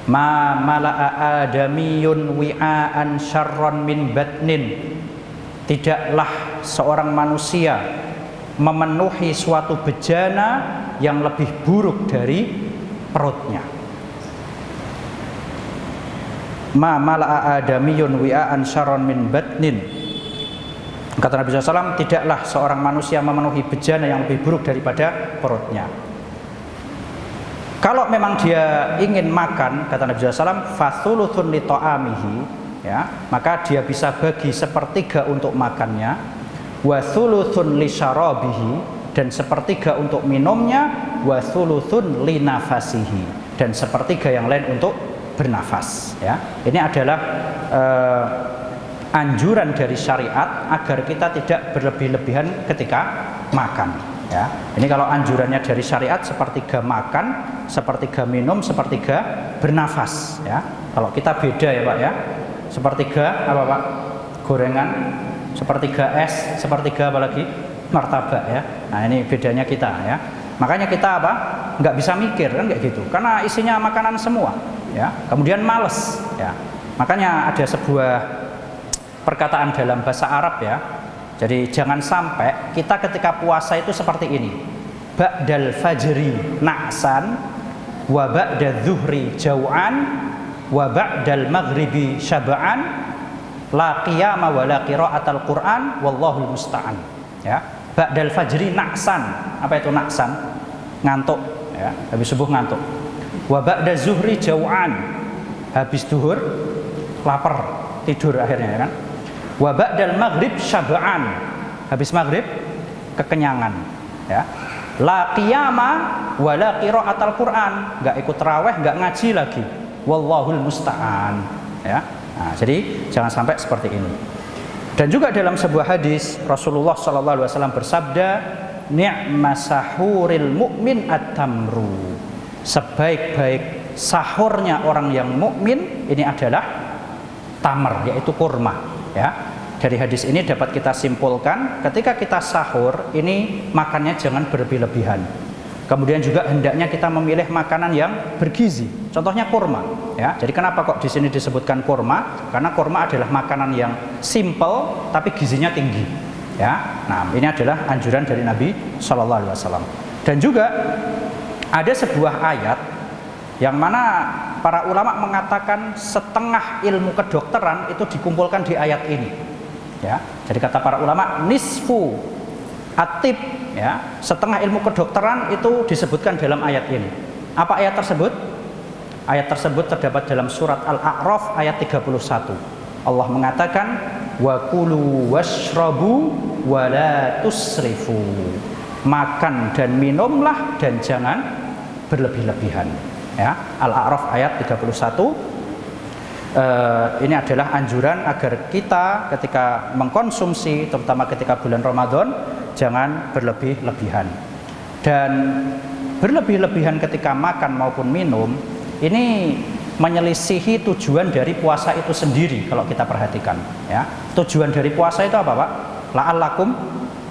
"Ma mala'a adamiyun wi'aan syarron min batnin." Tidaklah seorang manusia memenuhi suatu bejana yang lebih buruk dari perutnya. Ma mala'a adamiyun wi'aan syarron min batnin. Kata Nabi SAW, tidaklah seorang manusia memenuhi bejana yang lebih buruk daripada perutnya. Kalau memang dia ingin makan, kata Nabi SAW, fathuluthun li ta'amihi, ya, maka dia bisa bagi sepertiga untuk makannya, wa thuluthun li syarabihi, dan sepertiga untuk minumnya, wa thuluthun li nafasihi, dan sepertiga yang lain untuk bernafas. Ya, ini adalah anjuran dari syariat agar kita tidak berlebih-lebihan ketika makan. Ya, ini kalau anjurannya dari syariat sepertiga makan, sepertiga minum, sepertiga bernafas. Ya, kalau kita beda ya Pak ya, sepertiga apa Pak? Gorengan, sepertiga es, sepertiga apalagi martabak ya. Nah ini bedanya kita ya. Makanya kita apa? Nggak bisa mikir kan kayak gitu, karena isinya makanan semua. Ya, kemudian males. Ya, makanya ada sebuah perkataan dalam bahasa Arab ya. Jadi jangan sampai kita ketika puasa itu seperti ini. Ba'dal fajri na'san wa ba'dal zuhri jau'an wa ba'dal maghribi syaba'an la qiyama wa la qira'atal Qur'an wallahul musta'an. Ya. Ba'dal fajri na'san. Apa itu na'san? Ngantuk ya, habis subuh ngantuk. Wa ba'dal zuhri jau'an. Habis duhur lapar, tidur akhirnya ya kan. Wa ba'dal maghrib syaba'an. Habis maghrib kekenyangan ya. La qiyama wa la qira'atal Qur'an. Enggak ikut tarawih, enggak ngaji lagi. Wallahul musta'an ya. Nah, jadi jangan sampai seperti ini. Dan juga dalam sebuah hadis Rasulullah SAW bersabda, ni'ma sahuril mu'min at-tamru. Sebaik-baik sahurnya orang yang mukmin ini adalah tamar, yaitu kurma. Ya, dari hadis ini dapat kita simpulkan ketika kita sahur ini makannya jangan berlebih-lebihan. Kemudian juga hendaknya kita memilih makanan yang bergizi. Contohnya kurma. Ya, jadi kenapa kok di sini disebutkan kurma? Karena kurma adalah makanan yang simple tapi gizinya tinggi. Ya, nah ini adalah anjuran dari Nabi SAW. Dan juga ada sebuah ayat yang mana para ulama mengatakan setengah ilmu kedokteran itu dikumpulkan di ayat ini. Ya, jadi kata para ulama nisfu atib, ya, setengah ilmu kedokteran itu disebutkan dalam ayat ini. Apa ayat tersebut? Ayat tersebut terdapat dalam surat Al-A'raf ayat 31. Allah mengatakan wa kulu washrabu wa la tusrifu. Makan dan minumlah dan jangan berlebih-lebihan. Ya, Al-A'raf ayat 31. Ini adalah anjuran agar kita ketika mengkonsumsi, terutama ketika bulan Ramadan, jangan berlebih-lebihan. Dan berlebih-lebihan ketika makan maupun minum ini menyelisihi tujuan dari puasa itu sendiri. Kalau kita perhatikan ya, tujuan dari puasa itu apa Pak? La'allakum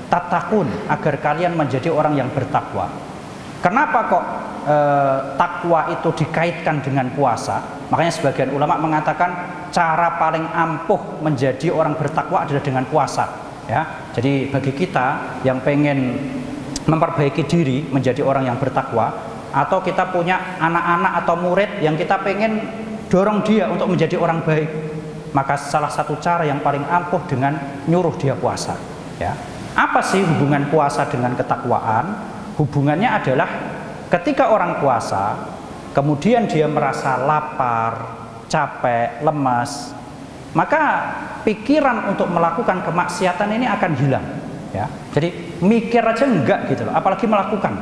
tattaqun, agar kalian menjadi orang yang bertakwa. Kenapa kok takwa itu dikaitkan dengan puasa? Makanya sebagian ulama mengatakan cara paling ampuh menjadi orang bertakwa adalah dengan puasa. Ya, jadi bagi kita yang pengen memperbaiki diri menjadi orang yang bertakwa, atau kita punya anak-anak atau murid yang kita pengen dorong dia untuk menjadi orang baik, maka salah satu cara yang paling ampuh dengan nyuruh dia puasa. Ya, apa sih hubungan puasa dengan ketakwaan? Hubungannya adalah ketika orang puasa, kemudian dia merasa lapar, capek, lemas, maka pikiran untuk melakukan kemaksiatan ini akan hilang. Ya, jadi mikir aja enggak gitu loh, apalagi melakukan.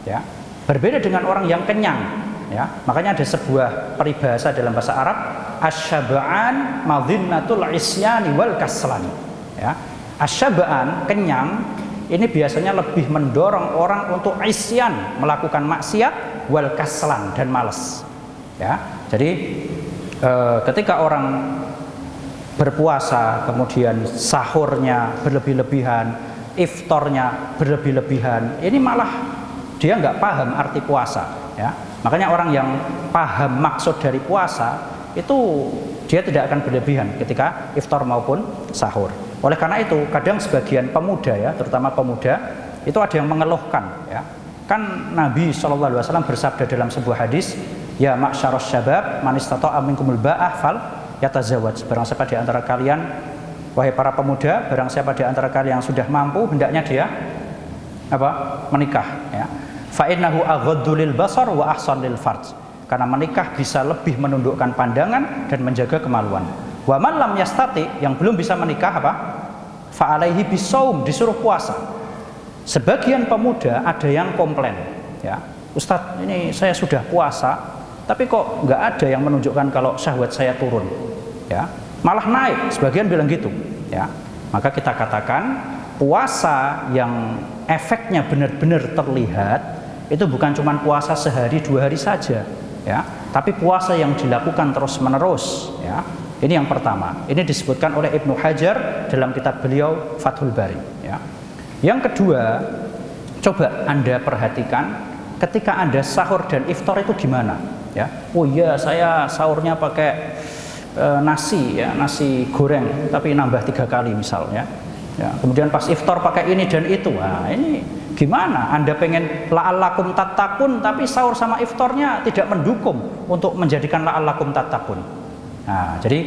Ya, berbeda dengan orang yang kenyang. Ya, makanya ada sebuah peribahasa dalam bahasa Arab, asyaba'an madhinnatul isyani wal kaslani. Ya, asyaba'an, kenyang, ini biasanya lebih mendorong orang untuk isyan, melakukan maksiat, wal kaslan, dan malas. Ya, jadi ketika orang berpuasa kemudian sahurnya berlebih-lebihan, iftarnya berlebih-lebihan, ini malah dia nggak paham arti puasa. Ya, makanya orang yang paham maksud dari puasa itu dia tidak akan berlebihan ketika iftar maupun sahur. Oleh karena itu, kadang sebagian pemuda, ya, terutama pemuda, itu ada yang mengeluhkan. Ya, kan Nabi SAW bersabda dalam sebuah hadis, ya ma'syaros syabab, man istata'a minkumul ba'ah fal yatazawwaj. Barang siapa di antara kalian, wahai para pemuda, barang siapa di antara kalian yang sudah mampu, hendaknya dia menikah. Ya. Fa innahu aghaddu lil basar wa ahsan lil farj. Karena menikah bisa lebih menundukkan pandangan dan menjaga kemaluan. Wa man lam yastati, yang belum bisa menikah fa alaihi bisaum, disuruh puasa. Sebagian pemuda ada yang komplain, ya, Ustadz, ini saya sudah puasa tapi kok nggak ada yang menunjukkan kalau syahwat saya turun, ya, malah naik. Sebagian bilang gitu, ya. Maka kita katakan puasa yang efeknya benar-benar terlihat itu bukan cuma puasa sehari 2 hari saja, ya, tapi puasa yang dilakukan terus-menerus. Ya, ini yang pertama. Ini disebutkan oleh Ibnu Hajar dalam kitab beliau Fathul Bari. Ya. Yang kedua, coba Anda perhatikan ketika Anda sahur dan iftar itu gimana. Ya, oh iya, saya sahurnya pakai nasi, ya, nasi goreng, tapi nambah 3 kali misalnya. Ya, kemudian pas iftar pakai ini dan itu. Nah, ini gimana? Anda pengen la'allakum tattaqun, tapi sahur sama iftarnya tidak mendukung untuk menjadikan la'allakum tattaqun. Nah, jadi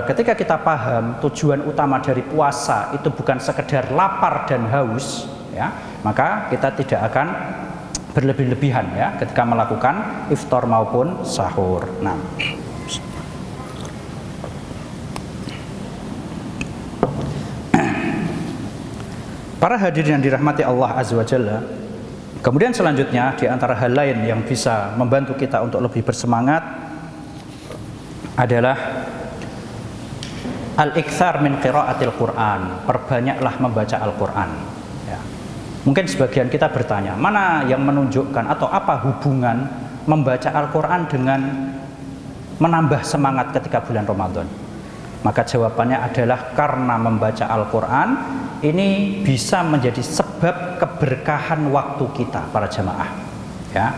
ketika kita paham tujuan utama dari puasa itu bukan sekedar lapar dan haus, ya, maka kita tidak akan berlebih-lebihan, ya, ketika melakukan iftar maupun sahur. Nah, para hadirin yang dirahmati Allah Azza wa Jalla, kemudian selanjutnya di antara hal lain yang bisa membantu kita untuk lebih bersemangat adalah al-iktsar min qiraatil Quran, perbanyaklah membaca Al-Quran. Ya. Mungkin sebagian kita bertanya, mana yang menunjukkan atau apa hubungan membaca Al-Quran dengan menambah semangat ketika bulan Ramadan? Maka jawabannya adalah karena membaca Al-Quran ini bisa menjadi sebab keberkahan waktu kita para jamaah. Ya.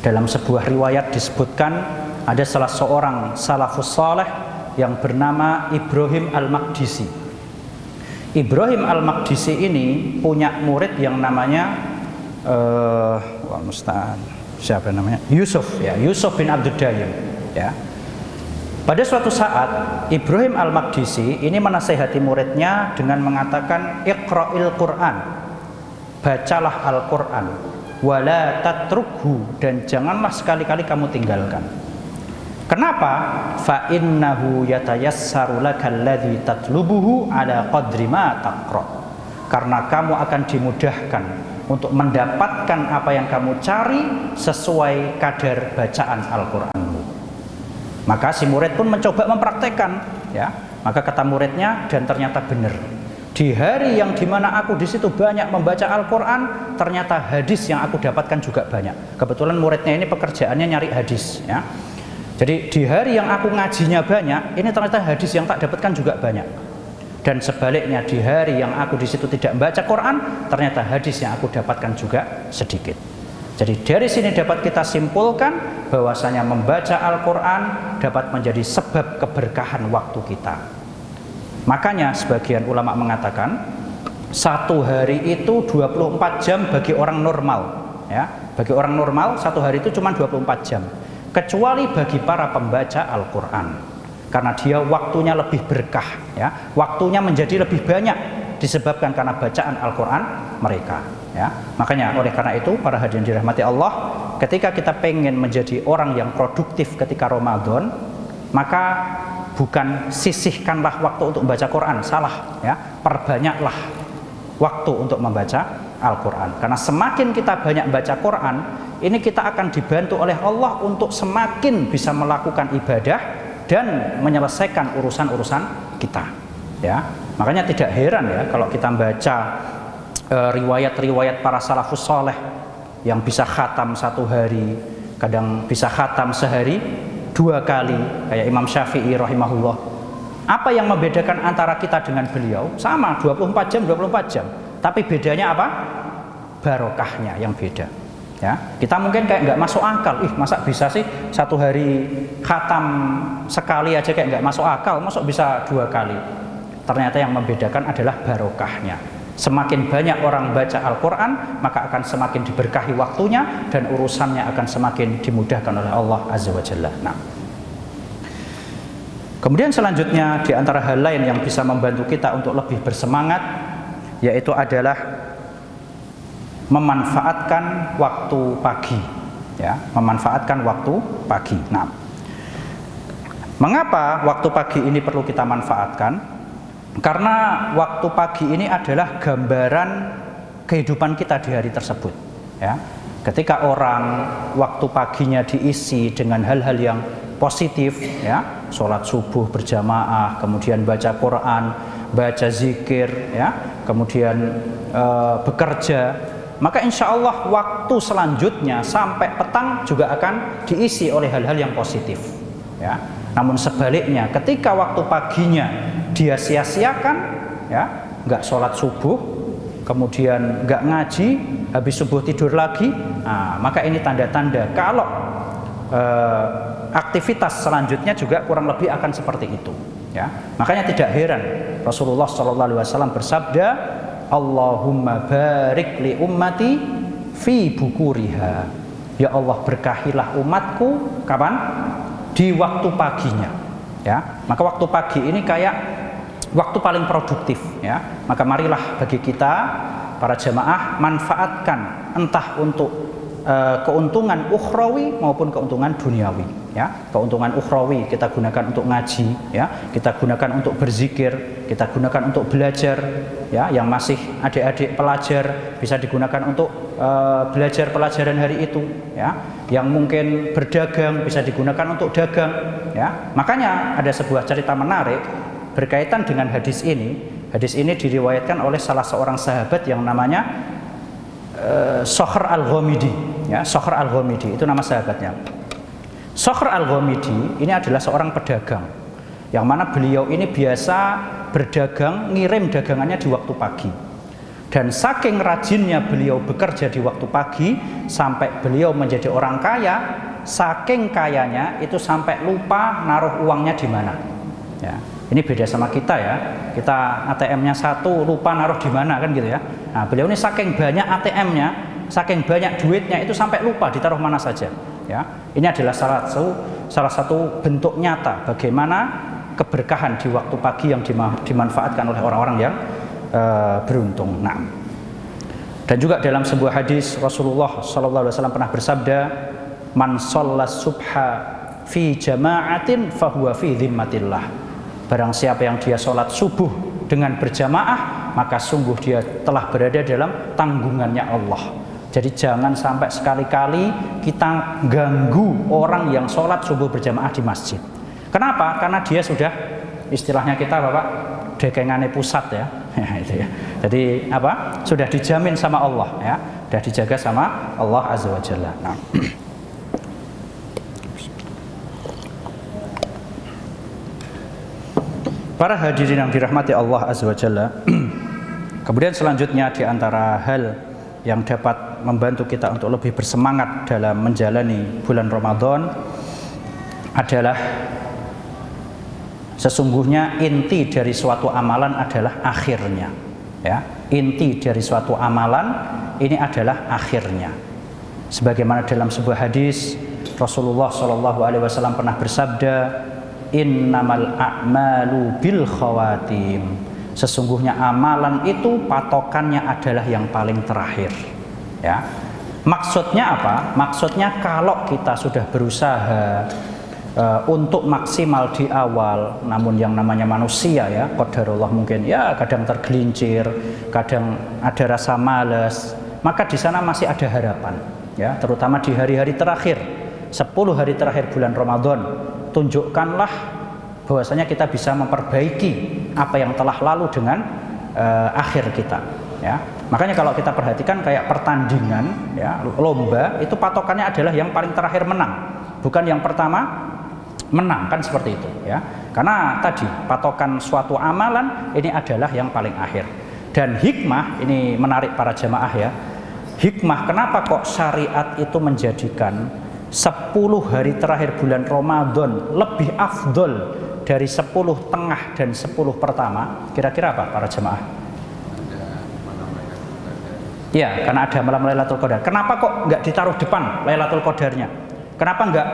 Dalam sebuah riwayat disebutkan ada salah seorang salafus saleh yang bernama Ibrahim Al-Maqdisi. Ibrahim Al-Maqdisi ini punya murid yang namanya siapa namanya? Yusuf, ya, Yusuf bin Abdul Dayyim, ya. Pada suatu saat Ibrahim Al-Maqdisi ini menasihati muridnya dengan mengatakan iqra'il Qur'an, bacalah Al-Quran, wala tatrukhu, dan janganlah sekali-kali kamu tinggalkan. Kenapa? Fa innahu yatayassaru lakal ladzi tatlubuhu ala qadri ma taqra. Karena kamu akan dimudahkan untuk mendapatkan apa yang kamu cari sesuai kadar bacaan Al-Qur'anmu. Maka si murid pun mencoba mempraktekkan, ya. Maka kata muridnya, dan ternyata benar. Di hari yang dimana aku di situ banyak membaca Al-Quran, ternyata hadis yang aku dapatkan juga banyak. Kebetulan muridnya ini pekerjaannya nyari hadis, ya. Jadi di hari yang aku ngajinya banyak, ini ternyata hadis yang tak dapatkan juga banyak. Dan sebaliknya di hari yang aku di situ tidak membaca Quran, ternyata hadis yang aku dapatkan juga sedikit. Jadi dari sini dapat kita simpulkan bahwasanya membaca Al-Quran dapat menjadi sebab keberkahan waktu kita. Makanya sebagian ulama mengatakan satu hari itu 24 jam bagi orang normal, ya. Bagi orang normal satu hari itu cuma 24 jam. Kecuali bagi para pembaca Al-Quran, karena dia waktunya lebih berkah, ya. Waktunya menjadi lebih banyak disebabkan karena bacaan Al-Quran mereka, ya. Makanya oleh karena itu para hadirin dirahmati Allah, ketika kita pengen menjadi orang yang produktif ketika Ramadan, maka bukan sisihkanlah waktu untuk membaca Quran, salah, ya. Perbanyaklah waktu untuk membaca Al-Quran, karena semakin kita banyak baca Quran, ini kita akan dibantu oleh Allah untuk semakin bisa melakukan ibadah dan menyelesaikan urusan-urusan kita, ya. Makanya tidak heran ya kalau kita baca riwayat-riwayat para salafus soleh yang bisa khatam satu hari, kadang bisa khatam sehari 2 kali, kayak Imam Syafi'i rahimahullah. Apa yang membedakan antara kita dengan beliau? Sama, 24 jam, 24 jam. Tapi bedanya apa? Barokahnya yang beda. Ya, kita mungkin kayak nggak masuk akal. Masa bisa sih satu hari khatam sekali aja kayak nggak masuk akal, masuk bisa 2 kali. Ternyata yang membedakan adalah barokahnya. Semakin banyak orang baca Al-Quran, maka akan semakin diberkahi waktunya dan urusannya akan semakin dimudahkan oleh Allah Azza wa Jalla. Nah, kemudian selanjutnya di antara hal lain yang bisa membantu kita untuk lebih bersemangat, yaitu adalah memanfaatkan waktu pagi, ya, memanfaatkan waktu pagi. Nah, mengapa waktu pagi ini perlu kita manfaatkan? Karena waktu pagi ini adalah gambaran kehidupan kita di hari tersebut, ya. Ketika orang waktu paginya diisi dengan hal-hal yang positif, ya, sholat subuh berjamaah, kemudian baca Quran, baca zikir, ya, kemudian bekerja, maka insya Allah waktu selanjutnya sampai petang juga akan diisi oleh hal-hal yang positif, ya. Namun sebaliknya, ketika waktu paginya dia sia-siakan, ya, nggak sholat subuh, kemudian nggak ngaji, habis subuh tidur lagi, nah, maka ini tanda-tanda kalau aktivitas selanjutnya juga kurang lebih akan seperti itu, ya. Makanya tidak heran Rasulullah SAW bersabda, Allahumma barik li ummati fi bukuriha. Ya Allah, berkahilah umatku kapan? Di waktu paginya, ya. Maka waktu pagi ini kayak waktu paling produktif, ya. Maka marilah bagi kita para jamaah manfaatkan entah untuk keuntungan ukhrawi maupun keuntungan duniawi, ya. Keuntungan ukhrawi kita gunakan untuk ngaji, ya. Kita gunakan untuk berzikir, kita gunakan untuk belajar, ya. Yang masih adik-adik pelajar bisa digunakan untuk belajar pelajaran hari itu, ya. Yang mungkin berdagang bisa digunakan untuk dagang, ya. Makanya ada sebuah cerita menarik berkaitan dengan hadis ini. Hadis ini diriwayatkan oleh salah seorang sahabat yang namanya Sokhr al-Ghamidi, ya. Sokhr al-Ghamidi itu nama sahabatnya. Sokhr al-Ghamidi ini adalah seorang pedagang yang mana beliau ini biasa berdagang, ngirim dagangannya di waktu pagi. Dan saking rajinnya beliau bekerja di waktu pagi sampai beliau menjadi orang kaya, saking kayanya itu sampai lupa naruh uangnya di mana, ya. Ini beda sama kita, ya. Kita ATM-nya satu, lupa naruh di mana, kan gitu, ya. Nah, beliau ini saking banyak ATM-nya, saking banyak duitnya itu sampai lupa ditaruh mana saja, ya. Ini adalah salah satu bentuk nyata bagaimana keberkahan di waktu pagi yang dimanfaatkan oleh orang-orang yang beruntung. Nah, dan juga dalam sebuah hadis Rasulullah SAW pernah bersabda, man shollas subha fi jama'atin fahuwa fi dhimmatillah. Barang siapa yang dia sholat subuh dengan berjamaah, maka sungguh dia telah berada dalam tanggungannya Allah. Jadi jangan sampai sekali-kali kita ganggu orang yang sholat subuh berjamaah di masjid. Kenapa? Karena dia sudah, istilahnya kita Bapak, dekengane pusat, ya. Itu, ya. Jadi apa? Sudah dijamin sama Allah, ya. Sudah dijaga sama Allah Azza wa Jalla. Nah. Para hadirin yang dirahmati Allah Azza wa Jalla, kemudian selanjutnya di antara hal yang dapat membantu kita untuk lebih bersemangat dalam menjalani bulan Ramadan adalah sesungguhnya inti dari suatu amalan adalah akhirnya, ya. Inti dari suatu amalan ini adalah akhirnya. Sebagaimana dalam sebuah hadis Rasulullah SAW pernah bersabda, innamal a'malu bil khawatim. Sesungguhnya amalan itu patokannya adalah yang paling terakhir, ya. Maksudnya apa? Maksudnya kalau kita sudah berusaha untuk maksimal di awal, namun yang namanya manusia, ya, qadarullah, mungkin ya kadang tergelincir, kadang ada rasa malas, maka di sana masih ada harapan, ya, terutama di hari-hari terakhir, 10 hari terakhir bulan Ramadan. Tunjukkanlah bahwasanya kita bisa memperbaiki apa yang telah lalu dengan akhir kita, ya. Makanya kalau kita perhatikan kayak pertandingan, ya, lomba, itu patokannya adalah yang paling terakhir menang, bukan yang pertama menang, kan seperti itu, ya. Karena tadi patokan suatu amalan ini adalah yang paling akhir. Dan hikmah ini menarik para jamaah, ya. Hikmah kenapa kok syariat itu menjadikan 10 hari terakhir bulan Ramadan lebih afdol dari 10 tengah dan 10 pertama, kira-kira apa para jemaah? Ya, karena ada malam Lailatul Qadar. Kenapa kok nggak ditaruh depan Lailatul Qadarnya? Kenapa nggak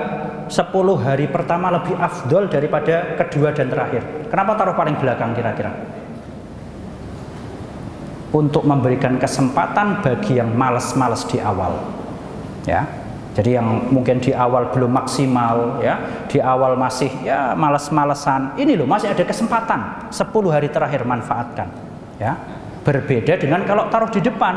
10 hari pertama lebih afdol daripada kedua dan terakhir? Kenapa taruh paling belakang kira-kira? Untuk memberikan kesempatan bagi yang malas-malas di awal, ya. Jadi yang mungkin di awal belum maksimal, ya, di awal masih ya malas-malesan, ini loh masih ada kesempatan 10 hari terakhir, manfaatkan, ya. Berbeda dengan kalau taruh di depan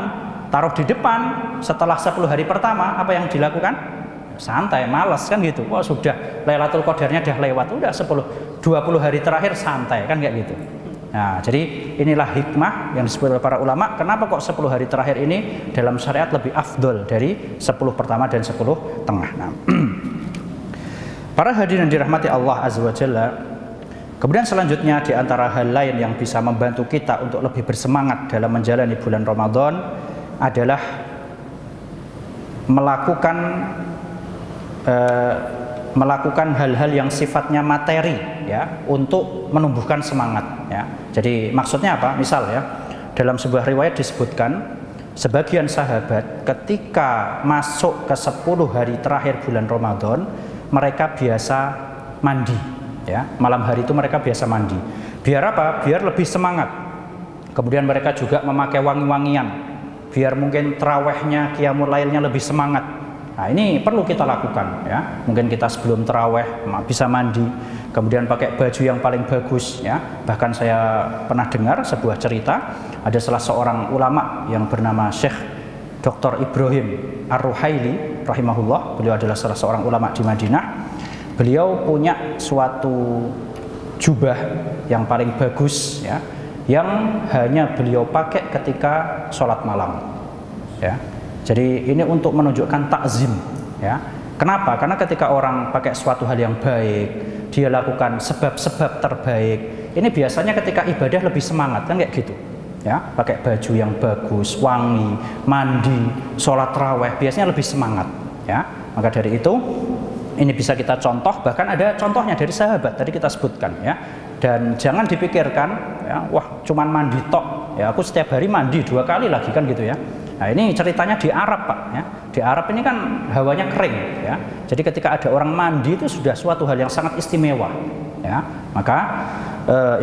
setelah 10 hari pertama, apa yang dilakukan? Santai, malas, kan gitu. Wah, sudah Lailatul Qadarnya udah lewat, udah 20 hari terakhir santai, kan kayak gitu. Nah, jadi inilah hikmah yang disebut oleh para ulama, kenapa kok 10 hari terakhir ini dalam syariat lebih afdol dari 10 pertama dan 10 tengah. Nah, para hadirin dirahmati Allah Azza wa Jalla, kemudian selanjutnya di antara hal lain yang bisa membantu kita untuk lebih bersemangat dalam menjalani bulan Ramadan adalah melakukan hal-hal yang sifatnya materi, ya, untuk menumbuhkan semangat, ya. Jadi maksudnya apa? Misal, ya, dalam sebuah riwayat disebutkan sebagian sahabat ketika masuk ke 10 hari terakhir bulan Ramadan, mereka biasa mandi, ya. Malam hari itu mereka biasa mandi. Biar apa? Biar lebih semangat. Kemudian mereka juga memakai wangi-wangian, biar mungkin tarawehnya, qiyamul lailnya lebih semangat. Nah, ini perlu kita lakukan, ya. Mungkin kita sebelum taraweh bisa mandi, kemudian pakai baju yang paling bagus, ya. Bahkan saya pernah dengar sebuah cerita, ada salah seorang ulama yang bernama Syekh Dr. Ibrahim Ar-Ruhaili rahimahullah. Beliau adalah salah seorang ulama di Madinah. Beliau punya suatu jubah yang paling bagus, ya, yang hanya beliau pakai ketika sholat malam, ya. Jadi ini untuk menunjukkan takzim, ya. Kenapa? Karena ketika orang pakai suatu hal yang baik, dia lakukan sebab-sebab terbaik, ini biasanya ketika ibadah lebih semangat, kan kayak gitu, ya. Pakai baju yang bagus, wangi, mandi, sholat taraweh, biasanya lebih semangat, ya. Maka dari itu ini bisa kita contoh, bahkan ada contohnya dari sahabat tadi kita sebutkan, ya. Dan jangan dipikirkan, ya, wah cuman mandi tok, ya, aku setiap hari mandi 2 kali lagi, kan gitu, ya. Nah, ini ceritanya di Arab, Pak, ya. Di Arab ini kan hawanya kering, ya. Jadi ketika ada orang mandi itu sudah suatu hal yang sangat istimewa, ya. Maka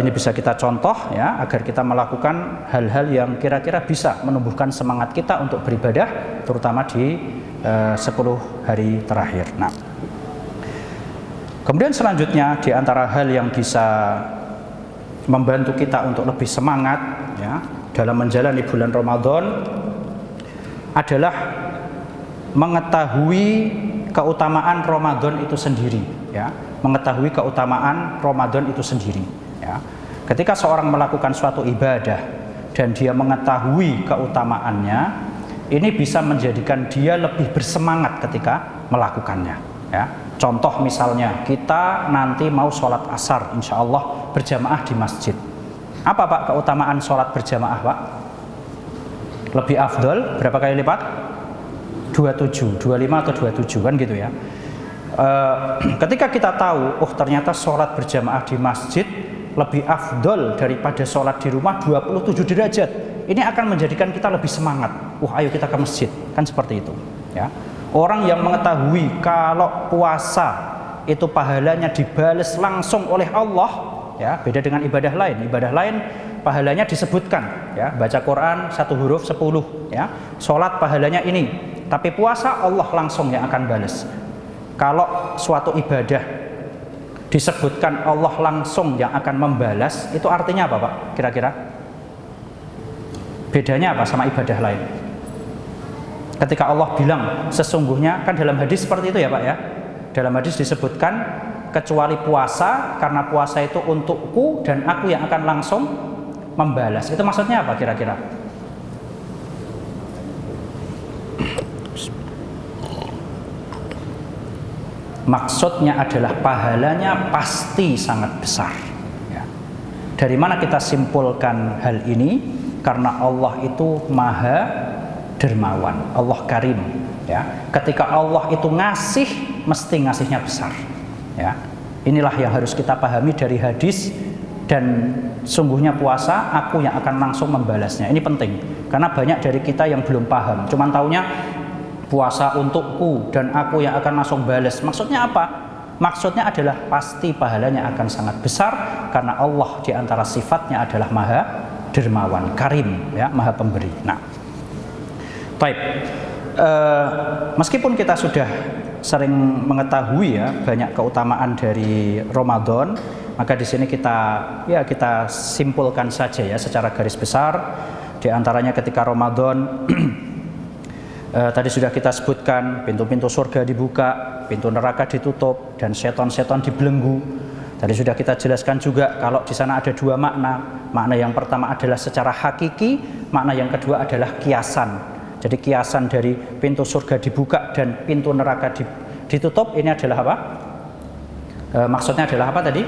ini bisa kita contoh, ya, agar kita melakukan hal-hal yang kira-kira bisa menumbuhkan semangat kita untuk beribadah, terutama di 10 hari terakhir. Nah, kemudian selanjutnya di antara hal yang bisa membantu kita untuk lebih semangat, ya, dalam menjalani bulan Ramadan adalah mengetahui keutamaan Ramadan itu sendiri, ya. Mengetahui keutamaan Ramadan itu sendiri, ya. Ketika seorang melakukan suatu ibadah dan dia mengetahui keutamaannya, ini bisa menjadikan dia lebih bersemangat ketika melakukannya, ya. Contoh misalnya kita nanti mau sholat asar, insya Allah berjamaah di masjid. Apa, Pak, keutamaan sholat berjamaah, Pak? Lebih afdol berapa kali lipat? 27, 25 atau 27 kan gitu ya. Ketika kita tahu, oh ternyata sholat berjamaah di masjid lebih afdol daripada sholat di rumah 27 derajat. Ini akan menjadikan kita lebih semangat. Ayo kita ke masjid, kan seperti itu. Ya. Orang yang mengetahui kalau puasa itu pahalanya dibales langsung oleh Allah, ya beda dengan ibadah lain. Ibadah lain pahalanya disebutkan, ya baca Quran 1 huruf 10, ya sholat pahalanya ini. Tapi puasa Allah langsung yang akan balas. Kalau suatu ibadah disebutkan Allah langsung yang akan membalas, itu artinya apa Pak? Kira-kira bedanya apa sama ibadah lain? Ketika Allah bilang sesungguhnya, kan dalam hadis seperti itu ya Pak ya. Dalam hadis disebutkan kecuali puasa, karena puasa itu untukku dan aku yang akan langsung membalas. Itu maksudnya apa kira-kira? Maksudnya adalah pahalanya pasti sangat besar. Ya. Dari mana kita simpulkan hal ini? Karena Allah itu maha dermawan, Allah karim. Ya. Ketika Allah itu ngasih, mesti ngasihnya besar. Ya. Inilah yang harus kita pahami dari hadis. Dan sungguhnya puasa, aku yang akan langsung membalasnya. Ini penting, karena banyak dari kita yang belum paham. Cuman taunya puasa untukku dan aku yang akan langsung balas. Maksudnya apa? Maksudnya adalah pasti pahalanya akan sangat besar, karena Allah diantara sifatnya adalah maha dermawan, karim, ya, maha pemberi. Nah, baik. Meskipun kita sudah sering mengetahui ya banyak keutamaan dari Ramadan, maka di sini kita simpulkan saja ya secara garis besar. Di antaranya ketika Ramadan tadi sudah kita sebutkan, pintu-pintu surga dibuka, pintu neraka ditutup, dan setan-setan dibelenggu. Tadi sudah kita jelaskan juga kalau di sana ada dua makna. Makna yang pertama adalah secara hakiki, makna yang kedua adalah kiasan. Jadi kiasan dari pintu surga dibuka dan pintu neraka ditutup, ini adalah apa? Maksudnya adalah apa tadi?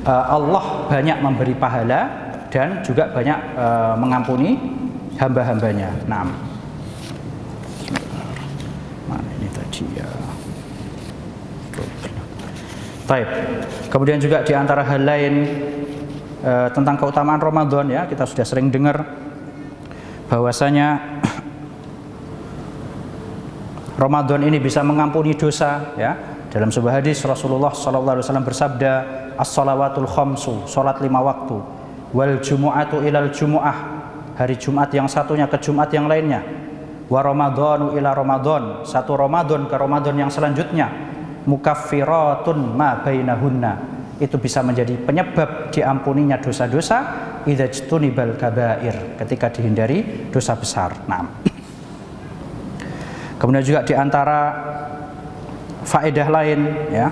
Allah banyak memberi pahala dan juga banyak mengampuni hamba-hambanya. Nah, mana ini tadi ya? Baik. Kemudian juga di antara hal lain tentang keutamaan Ramadan ya, kita sudah sering dengar bahwasanya Ramadan ini bisa mengampuni dosa ya. Dalam sebuah hadis Rasulullah SAW bersabda, as-salawatul khamsu, salat 5 waktu, wal jumu'atu ilal jumu'ah, hari Jumat yang satunya ke Jumat yang lainnya, wa ramadhanu ila ramadhan, satu Ramadan ke Ramadan yang selanjutnya, mukaffiratun ma bainahunna, itu bisa menjadi penyebab diampuninya dosa-dosa, idza jtunibal kabair, ketika dihindari dosa besar. Nah, kemudian juga di antara faedah lain ya,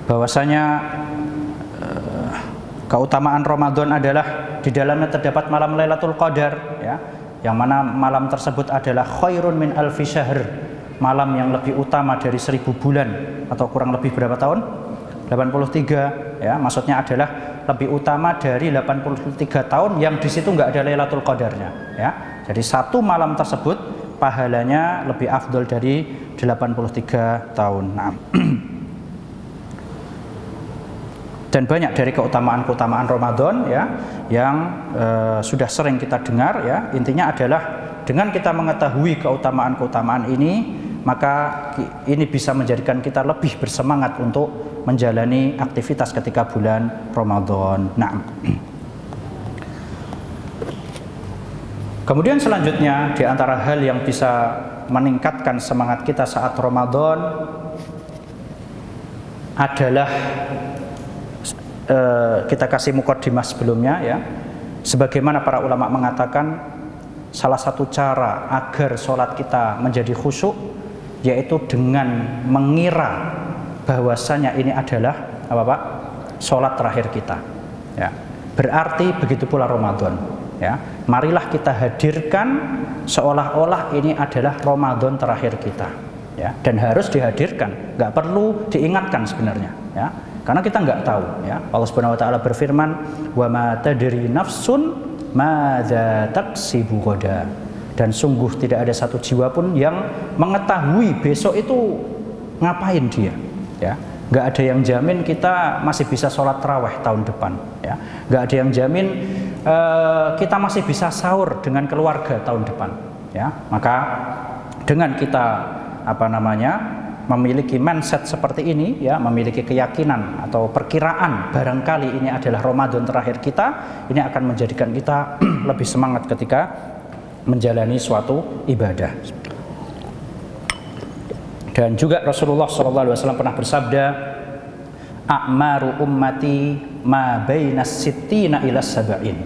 bahwasanya keutamaan Ramadan adalah di dalamnya terdapat malam Lailatul Qadar ya, yang mana malam tersebut adalah khairun min alfi syahr, malam yang lebih utama dari 1000 bulan, atau kurang lebih berapa tahun? 83 ya, maksudnya adalah lebih utama dari 83 tahun yang di situ nggak ada Lailatul Qadarnya ya. Jadi satu malam tersebut pahalanya lebih afdol dari 83 tahun. Nah, dan banyak dari keutamaan-keutamaan Ramadan ya yang sudah sering kita dengar ya. Intinya adalah dengan kita mengetahui keutamaan-keutamaan ini, maka ini bisa menjadikan kita lebih bersemangat untuk menjalani aktivitas ketika bulan Ramadan. Nah, kemudian selanjutnya di antara hal yang bisa meningkatkan semangat kita saat Ramadan adalah kita kasih mukaddimah sebelumnya ya. Sebagaimana para ulama mengatakan, salah satu cara agar sholat kita menjadi khusyuk yaitu dengan mengira bahwasanya ini adalah apa Pak? Sholat terakhir kita. Ya. Berarti begitu pula Ramadan. Ya. Marilah kita hadirkan seolah-olah ini adalah Ramadan terakhir kita. Ya. Dan harus dihadirkan, nggak perlu diingatkan sebenarnya. Ya. Karena kita nggak tahu. Ya. Allah Subhanahu Wa Taala berfirman, wa ma tadri nafsun madza taksibu ghadan. Dan sungguh tidak ada satu jiwa pun yang mengetahui besok itu ngapain dia, ya. Nggak ada yang jamin kita masih bisa sholat tarawih tahun depan, ya. Nggak ada yang jamin kita masih bisa sahur dengan keluarga tahun depan, ya. Maka dengan kita memiliki mindset seperti ini, ya, memiliki keyakinan atau perkiraan barangkali ini adalah Ramadan terakhir kita, ini akan menjadikan kita lebih semangat ketika menjalani suatu ibadah. Dan juga Rasulullah SAW pernah bersabda, a'maru ummati ma bainas sittina ila sab'in.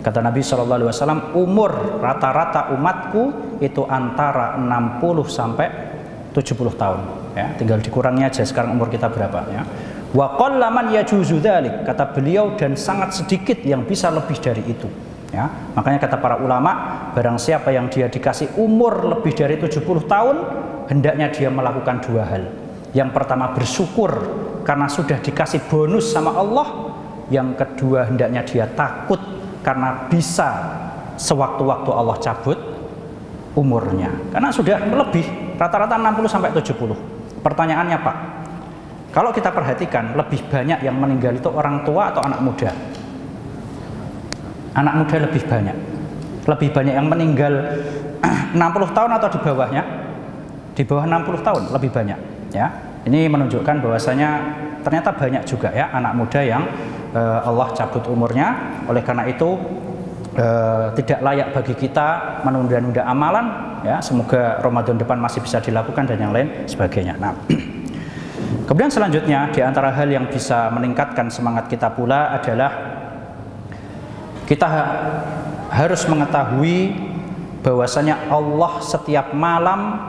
Kata Nabi SAW, umur rata-rata umatku itu antara 60 sampai 70 tahun, ya. Tinggal dikurangnya aja sekarang umur kita berapa, ya. Wa qallaman yajuzu dzalik, kata beliau, dan sangat sedikit yang bisa lebih dari itu, ya. Makanya kata para ulama, barang siapa yang dia dikasih umur lebih dari 70 tahun, hendaknya dia melakukan dua hal. Yang pertama, bersyukur karena sudah dikasih bonus sama Allah. Yang kedua, hendaknya dia takut karena bisa sewaktu-waktu Allah cabut umurnya, karena sudah lebih, rata-rata 60 sampai 70. Pertanyaannya, Pak, kalau kita perhatikan, lebih banyak yang meninggal itu orang tua atau anak muda? Anak muda lebih banyak. Lebih banyak yang meninggal 60 tahun atau di bawahnya? Di bawah 60 tahun lebih banyak, ya. Ini menunjukkan bahwasanya ternyata banyak juga, ya, anak muda yang Allah cabut umurnya. Oleh karena itu tidak layak bagi kita menunda-nunda amalan, ya. Semoga Ramadan depan masih bisa dilakukan dan yang lain sebagainya. Nah, kemudian selanjutnya di antara hal yang bisa meningkatkan semangat kita pula adalah kita harus mengetahui bahwasanya Allah setiap malam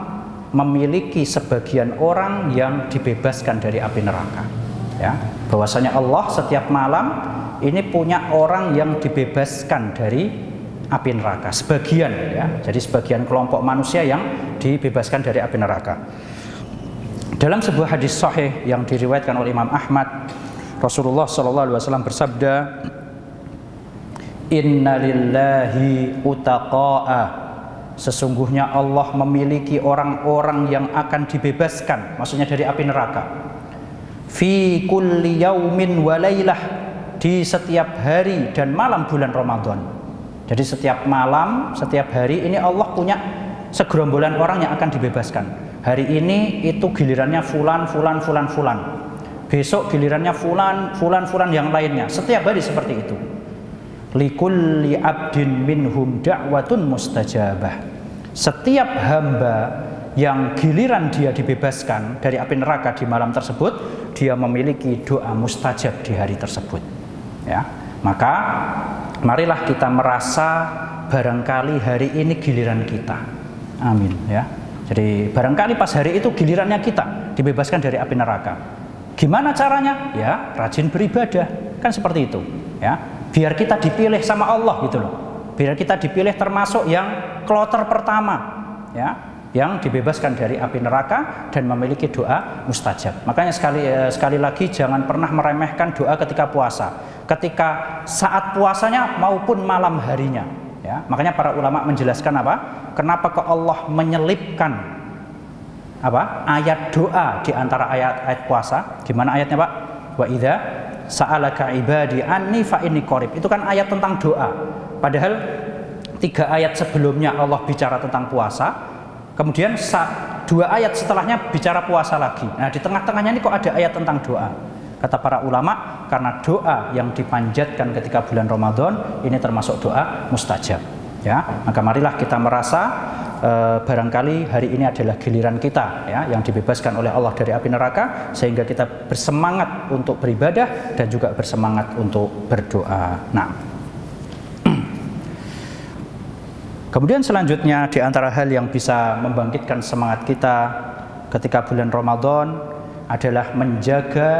memiliki sebagian orang yang dibebaskan dari api neraka, ya. Bahwasanya Allah setiap malam ini punya orang yang dibebaskan dari api neraka, sebagian, ya. Jadi sebagian kelompok manusia yang dibebaskan dari api neraka. Dalam sebuah hadis sahih yang diriwayatkan oleh Imam Ahmad, Rasulullah SAW bersabda, Inna lillahi utaqa'a, sesungguhnya Allah memiliki orang-orang yang akan dibebaskan, maksudnya dari api neraka, fi kulli yaumin wa lailah, di setiap hari dan malam bulan Ramadan. Jadi setiap malam, setiap hari ini Allah punya segerombolan orang yang akan dibebaskan. Hari ini itu gilirannya fulan, besok gilirannya fulan yang lainnya. Setiap hari seperti itu. Likulli abdin minhum da'watun mustajabah. Setiap hamba yang giliran dia dibebaskan dari api neraka di malam tersebut, dia memiliki doa mustajab di hari tersebut, ya. Maka marilah kita merasa barangkali hari ini giliran kita. Amin, ya. Jadi barangkali pas hari itu gilirannya kita dibebaskan dari api neraka. Gimana caranya? Ya, rajin beribadah. Kan seperti itu, ya. Biar kita dipilih sama Allah gitu loh. Biar kita dipilih termasuk yang kloter pertama, ya, yang dibebaskan dari api neraka dan memiliki doa mustajab. Makanya sekali lagi jangan pernah meremehkan doa ketika puasa, ketika saat puasanya maupun malam harinya, ya. Makanya para ulama menjelaskan apa? Kenapa kok Allah menyelipkan ayat doa di antara ayat-ayat puasa? Gimana ayatnya, Pak? Wa idza sa'alaka ibadi anni fa inni qarib. Itu kan ayat tentang doa. Padahal 3 ayat sebelumnya Allah bicara tentang puasa, kemudian 2 ayat setelahnya bicara puasa lagi. Nah, di tengah-tengahnya ini kok ada ayat tentang doa. Kata para ulama, karena doa yang dipanjatkan ketika bulan Ramadan ini termasuk doa mustajab, ya. Maka marilah kita merasa barangkali hari ini adalah giliran kita, ya, yang dibebaskan oleh Allah dari api neraka, sehingga kita bersemangat untuk beribadah dan juga bersemangat untuk berdoa. Nah, kemudian selanjutnya di antara hal yang bisa membangkitkan semangat kita ketika bulan Ramadan adalah menjaga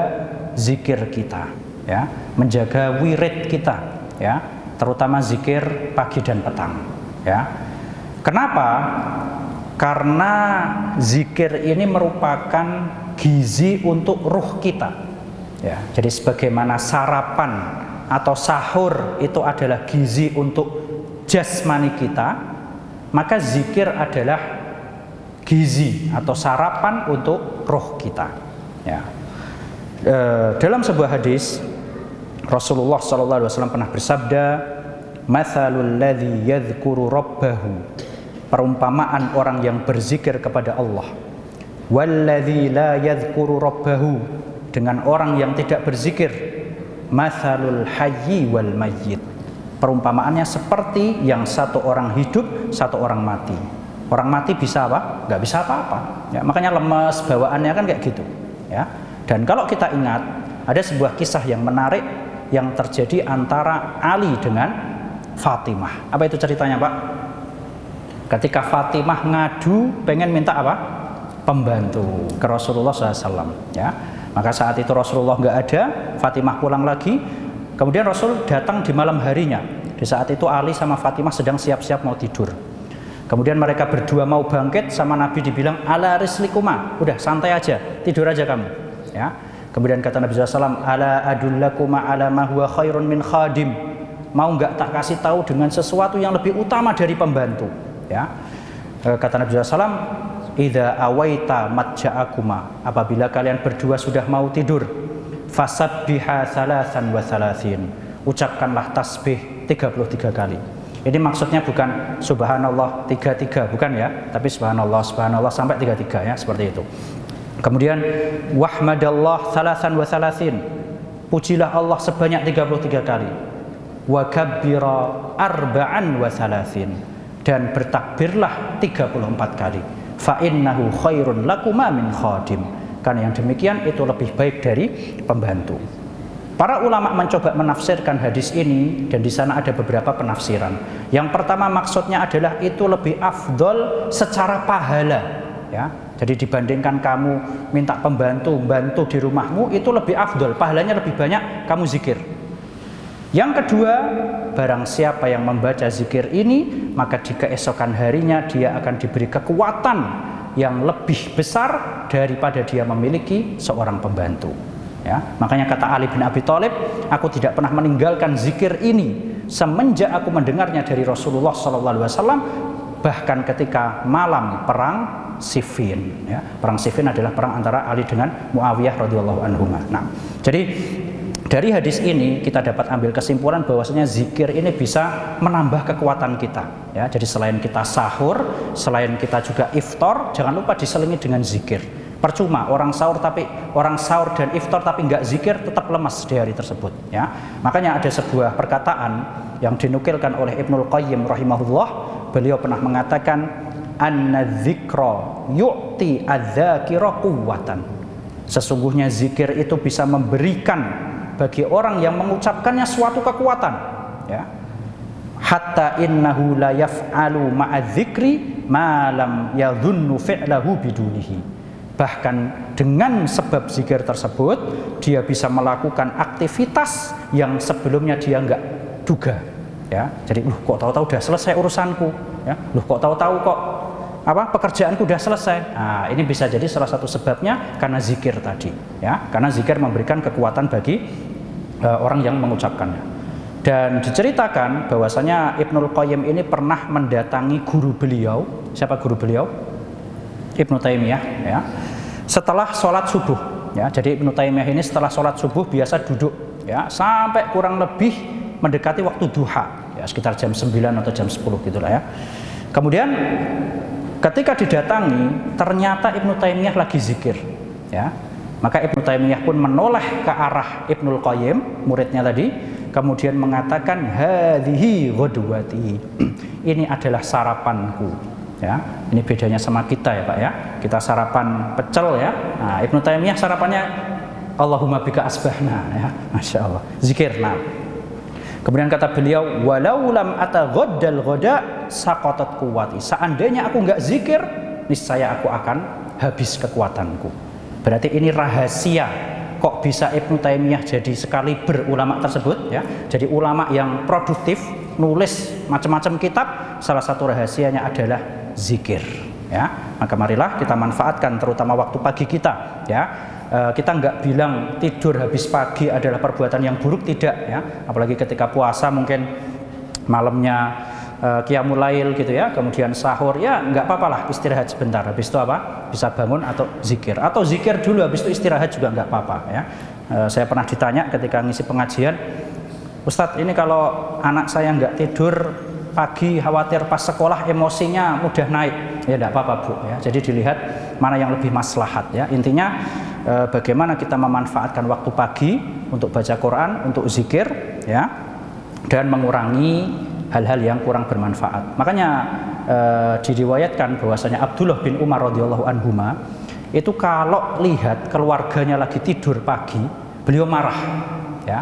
zikir kita, ya, menjaga wirid kita, ya, terutama zikir pagi dan petang, ya. Kenapa? Karena zikir ini merupakan gizi untuk ruh kita, ya. Jadi sebagaimana sarapan atau sahur itu adalah gizi untuk jasmani kita, maka zikir adalah gizi atau sarapan untuk roh kita. Ya. Dalam sebuah hadis Rasulullah SAW pernah bersabda, "Mathalul ladzi yadhkuru rabbahu," perumpamaan orang yang berzikir kepada Allah, "walladzi la yadhkuru rabbahu," dengan orang yang tidak berzikir, "mathalul hayyi wal mayyit," perumpamaannya seperti yang satu orang hidup, satu orang mati. Orang mati bisa apa? Nggak bisa apa-apa. Ya, makanya lemes bawaannya kan kayak gitu. Ya. Dan kalau kita ingat, ada sebuah kisah yang menarik yang terjadi antara Ali dengan Fatimah. Apa itu ceritanya, Pak? Ketika Fatimah ngadu pengen minta apa? Pembantu ke Rasulullah SAW. Ya. Maka saat itu Rasulullah nggak ada, Fatimah pulang lagi. Kemudian Rasul datang di malam harinya. Di saat itu Ali sama Fatimah sedang siap-siap mau tidur. Kemudian mereka berdua mau bangkit, sama Nabi dibilang, "Ala rislikuma," udah santai aja, tidur aja kamu. Ya. Kemudian kata Nabi SAW, "Ala adullakuma ala ma huwa khairun min khadim," mau nggak tak kasih tahu dengan sesuatu yang lebih utama dari pembantu. Ya. Kata Nabi SAW, "Idza awaita matja'akuma," apabila kalian berdua sudah mau tidur, "fasabbiha thalathan wa thalathin," ucapkanlah tasbih 33 kali. Ini maksudnya bukan subhanallah 33, bukan ya, tapi subhanallah sampai 33 ya, seperti itu. Kemudian wahmadallah thalathan wa thalathin, pujilah Allah sebanyak 33 kali. Wa kabbira arba'an wa thalathin, dan bertakbirlah 34 kali. Fa innahu khairun lakuma min khadim, karena yang demikian itu lebih baik dari pembantu. Para ulama mencoba menafsirkan hadis ini, dan di sana ada beberapa penafsiran. Yang pertama maksudnya adalah itu lebih afdol secara pahala, ya. Jadi dibandingkan kamu minta pembantu bantu di rumahmu, itu lebih afdol, pahalanya lebih banyak kamu zikir. Yang kedua, barang siapa yang membaca zikir ini, maka di keesokan harinya dia akan diberi kekuatan yang lebih besar daripada dia memiliki seorang pembantu. Ya, makanya kata Ali bin Abi Thalib, "Aku tidak pernah meninggalkan zikir ini semenjak aku mendengarnya dari Rasulullah SAW, bahkan ketika malam perang Siffin." Ya, perang Siffin adalah perang antara Ali dengan Muawiyah radhiyallahu anhuma. Nah, jadi dari hadis ini kita dapat ambil kesimpulan bahwasanya zikir ini bisa menambah kekuatan kita. Ya, jadi selain kita sahur, selain kita juga iftar, jangan lupa diselingi dengan zikir. Percuma orang sahur dan iftar tapi nggak zikir, tetap lemas di hari tersebut. Ya, makanya ada sebuah perkataan yang dinukilkan oleh Ibnul Qayyim rahimahullah. Beliau pernah mengatakan, "An-dzikra yu'ti adz-dzakira quwwatan." Sesungguhnya zikir itu bisa memberikan bagi orang yang mengucapkannya suatu kekuatan. Ya. Hatta innahu la yaf'alu ma'adz-dzikri ma lam yadhunnu fi'lahu bidunihi. Bahkan dengan sebab zikir tersebut, dia bisa melakukan aktivitas yang sebelumnya dia nggak duga. Ya, jadi kok tahu-tahu udah selesai urusanku. Ya, kok tahu-tahu kok pekerjaanku udah selesai. Nah, ini bisa jadi salah satu sebabnya karena zikir tadi. Ya, karena zikir memberikan kekuatan bagi orang yang mengucapkannya. Dan diceritakan bahwasanya Ibnul Qayyim ini pernah mendatangi guru beliau. Siapa guru beliau? Ibnu Taimiyah, ya. Setelah sholat subuh, ya. Jadi Ibnu Taimiyah ini setelah sholat subuh biasa duduk, ya, sampai kurang lebih mendekati waktu duha, ya, sekitar jam 9 atau jam 10 gitulah, ya. Kemudian ketika didatangi, ternyata Ibnu Taimiyah lagi zikir, ya. Maka Ibnu Taimiyah pun menoleh ke arah Ibnul Qayyim, muridnya tadi, kemudian mengatakan, "Hadhihi ghadwati." Ini adalah sarapanku. Ya, ini bedanya sama kita ya Pak ya. Kita sarapan pecel ya. Nah, Ibnu Taimiyah sarapannya Allahumma bika asbahna ya. Masya Allah. Zikir. Nah. Kemudian kata beliau, "Walau lam ataghaddal ghada saqatat quwwati." Seandainya aku enggak zikir, niscaya aku akan habis kekuatanku. Berarti ini rahasia kok bisa Ibnu Taimiyah jadi sekaliber ulama tersebut ya. Jadi ulama yang produktif, nulis macam-macam kitab, salah satu rahasianya adalah zikir ya. Maka marilah kita manfaatkan terutama waktu pagi kita ya. Kita nggak bilang tidur habis pagi adalah perbuatan yang buruk, tidak ya. Apalagi ketika puasa mungkin malamnya qiyamul lail gitu ya, kemudian sahur, ya nggak apa-apa lah istirahat sebentar. Habis itu apa? Bisa bangun atau zikir dulu, habis itu istirahat juga nggak apa-apa ya. Saya pernah ditanya ketika ngisi pengajian, Ustadz, ini kalau anak saya nggak tidur pagi, khawatir pas sekolah emosinya mudah naik. Ya tidak apa-apa Bu ya. Jadi dilihat mana yang lebih maslahat ya. Intinya bagaimana kita memanfaatkan waktu pagi untuk baca Quran, untuk zikir ya, dan mengurangi hal-hal yang kurang bermanfaat. Makanya diriwayatkan bahwasanya Abdullah bin Umar radhiyallahu anhuma itu kalau lihat keluarganya lagi tidur pagi, beliau marah ya.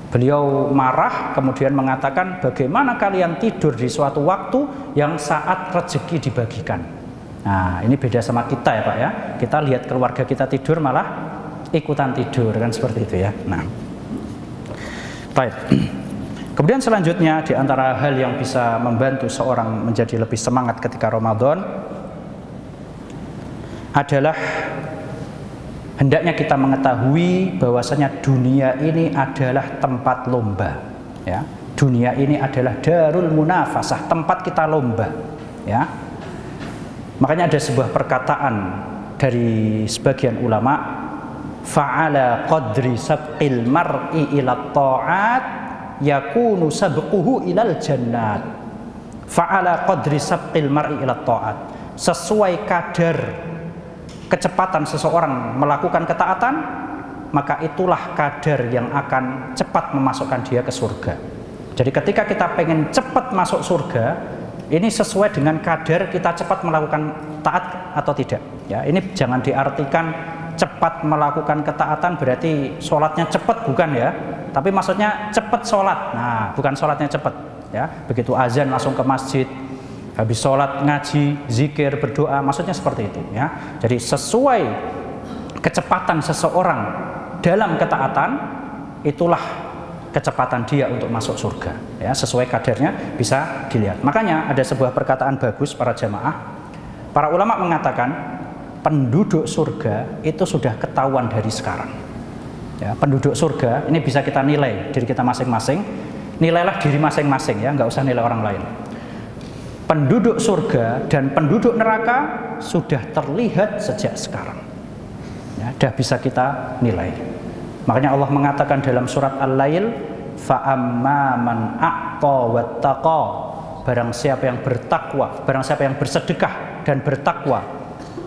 Beliau marah kemudian mengatakan, bagaimana kalian tidur di suatu waktu yang saat rezeki dibagikan. Nah ini beda sama kita ya Pak ya. Kita lihat keluarga kita tidur malah ikutan tidur kan, seperti itu ya. Nah, baik. Kemudian selanjutnya di antara hal yang bisa membantu seorang menjadi lebih semangat ketika Ramadan adalah hendaknya kita mengetahui bahwasanya dunia ini adalah tempat lomba ya. Dunia ini adalah darul munafasah, tempat kita lomba ya. Makanya ada sebuah perkataan dari sebagian ulama, fa'ala qadri sabqil mar'i ila ta'at yakunu sabquhu ilal jannat. Fa'ala qadri sabqil mar'i ila ta'at, sesuai kadar kecepatan seseorang melakukan ketaatan, maka itulah kadar yang akan cepat memasukkan dia ke surga. Jadi ketika kita pengen cepat masuk surga, ini sesuai dengan kadar kita cepat melakukan taat atau tidak ya. Ini jangan diartikan cepat melakukan ketaatan berarti sholatnya cepat, bukan ya, tapi maksudnya cepat sholat. Nah bukan sholatnya cepat ya, begitu azan langsung ke masjid, habis sholat ngaji, zikir, berdoa, maksudnya seperti itu ya. Jadi sesuai kecepatan seseorang dalam ketaatan, itulah kecepatan dia untuk masuk surga ya, sesuai kadarnya bisa dilihat. Makanya ada sebuah perkataan bagus para jamaah, para ulama mengatakan penduduk surga itu sudah ketahuan dari sekarang ya. Penduduk surga ini bisa kita nilai diri kita masing-masing, nilailah diri masing-masing ya, nggak usah nilai orang lain. Penduduk surga dan penduduk neraka sudah terlihat sejak sekarang ya, sudah bisa kita nilai. Makanya Allah mengatakan dalam surat Al-Lail, fa'amma man a'ta wattaqa, barang siapa yang bertakwa, barang siapa yang bersedekah dan bertakwa,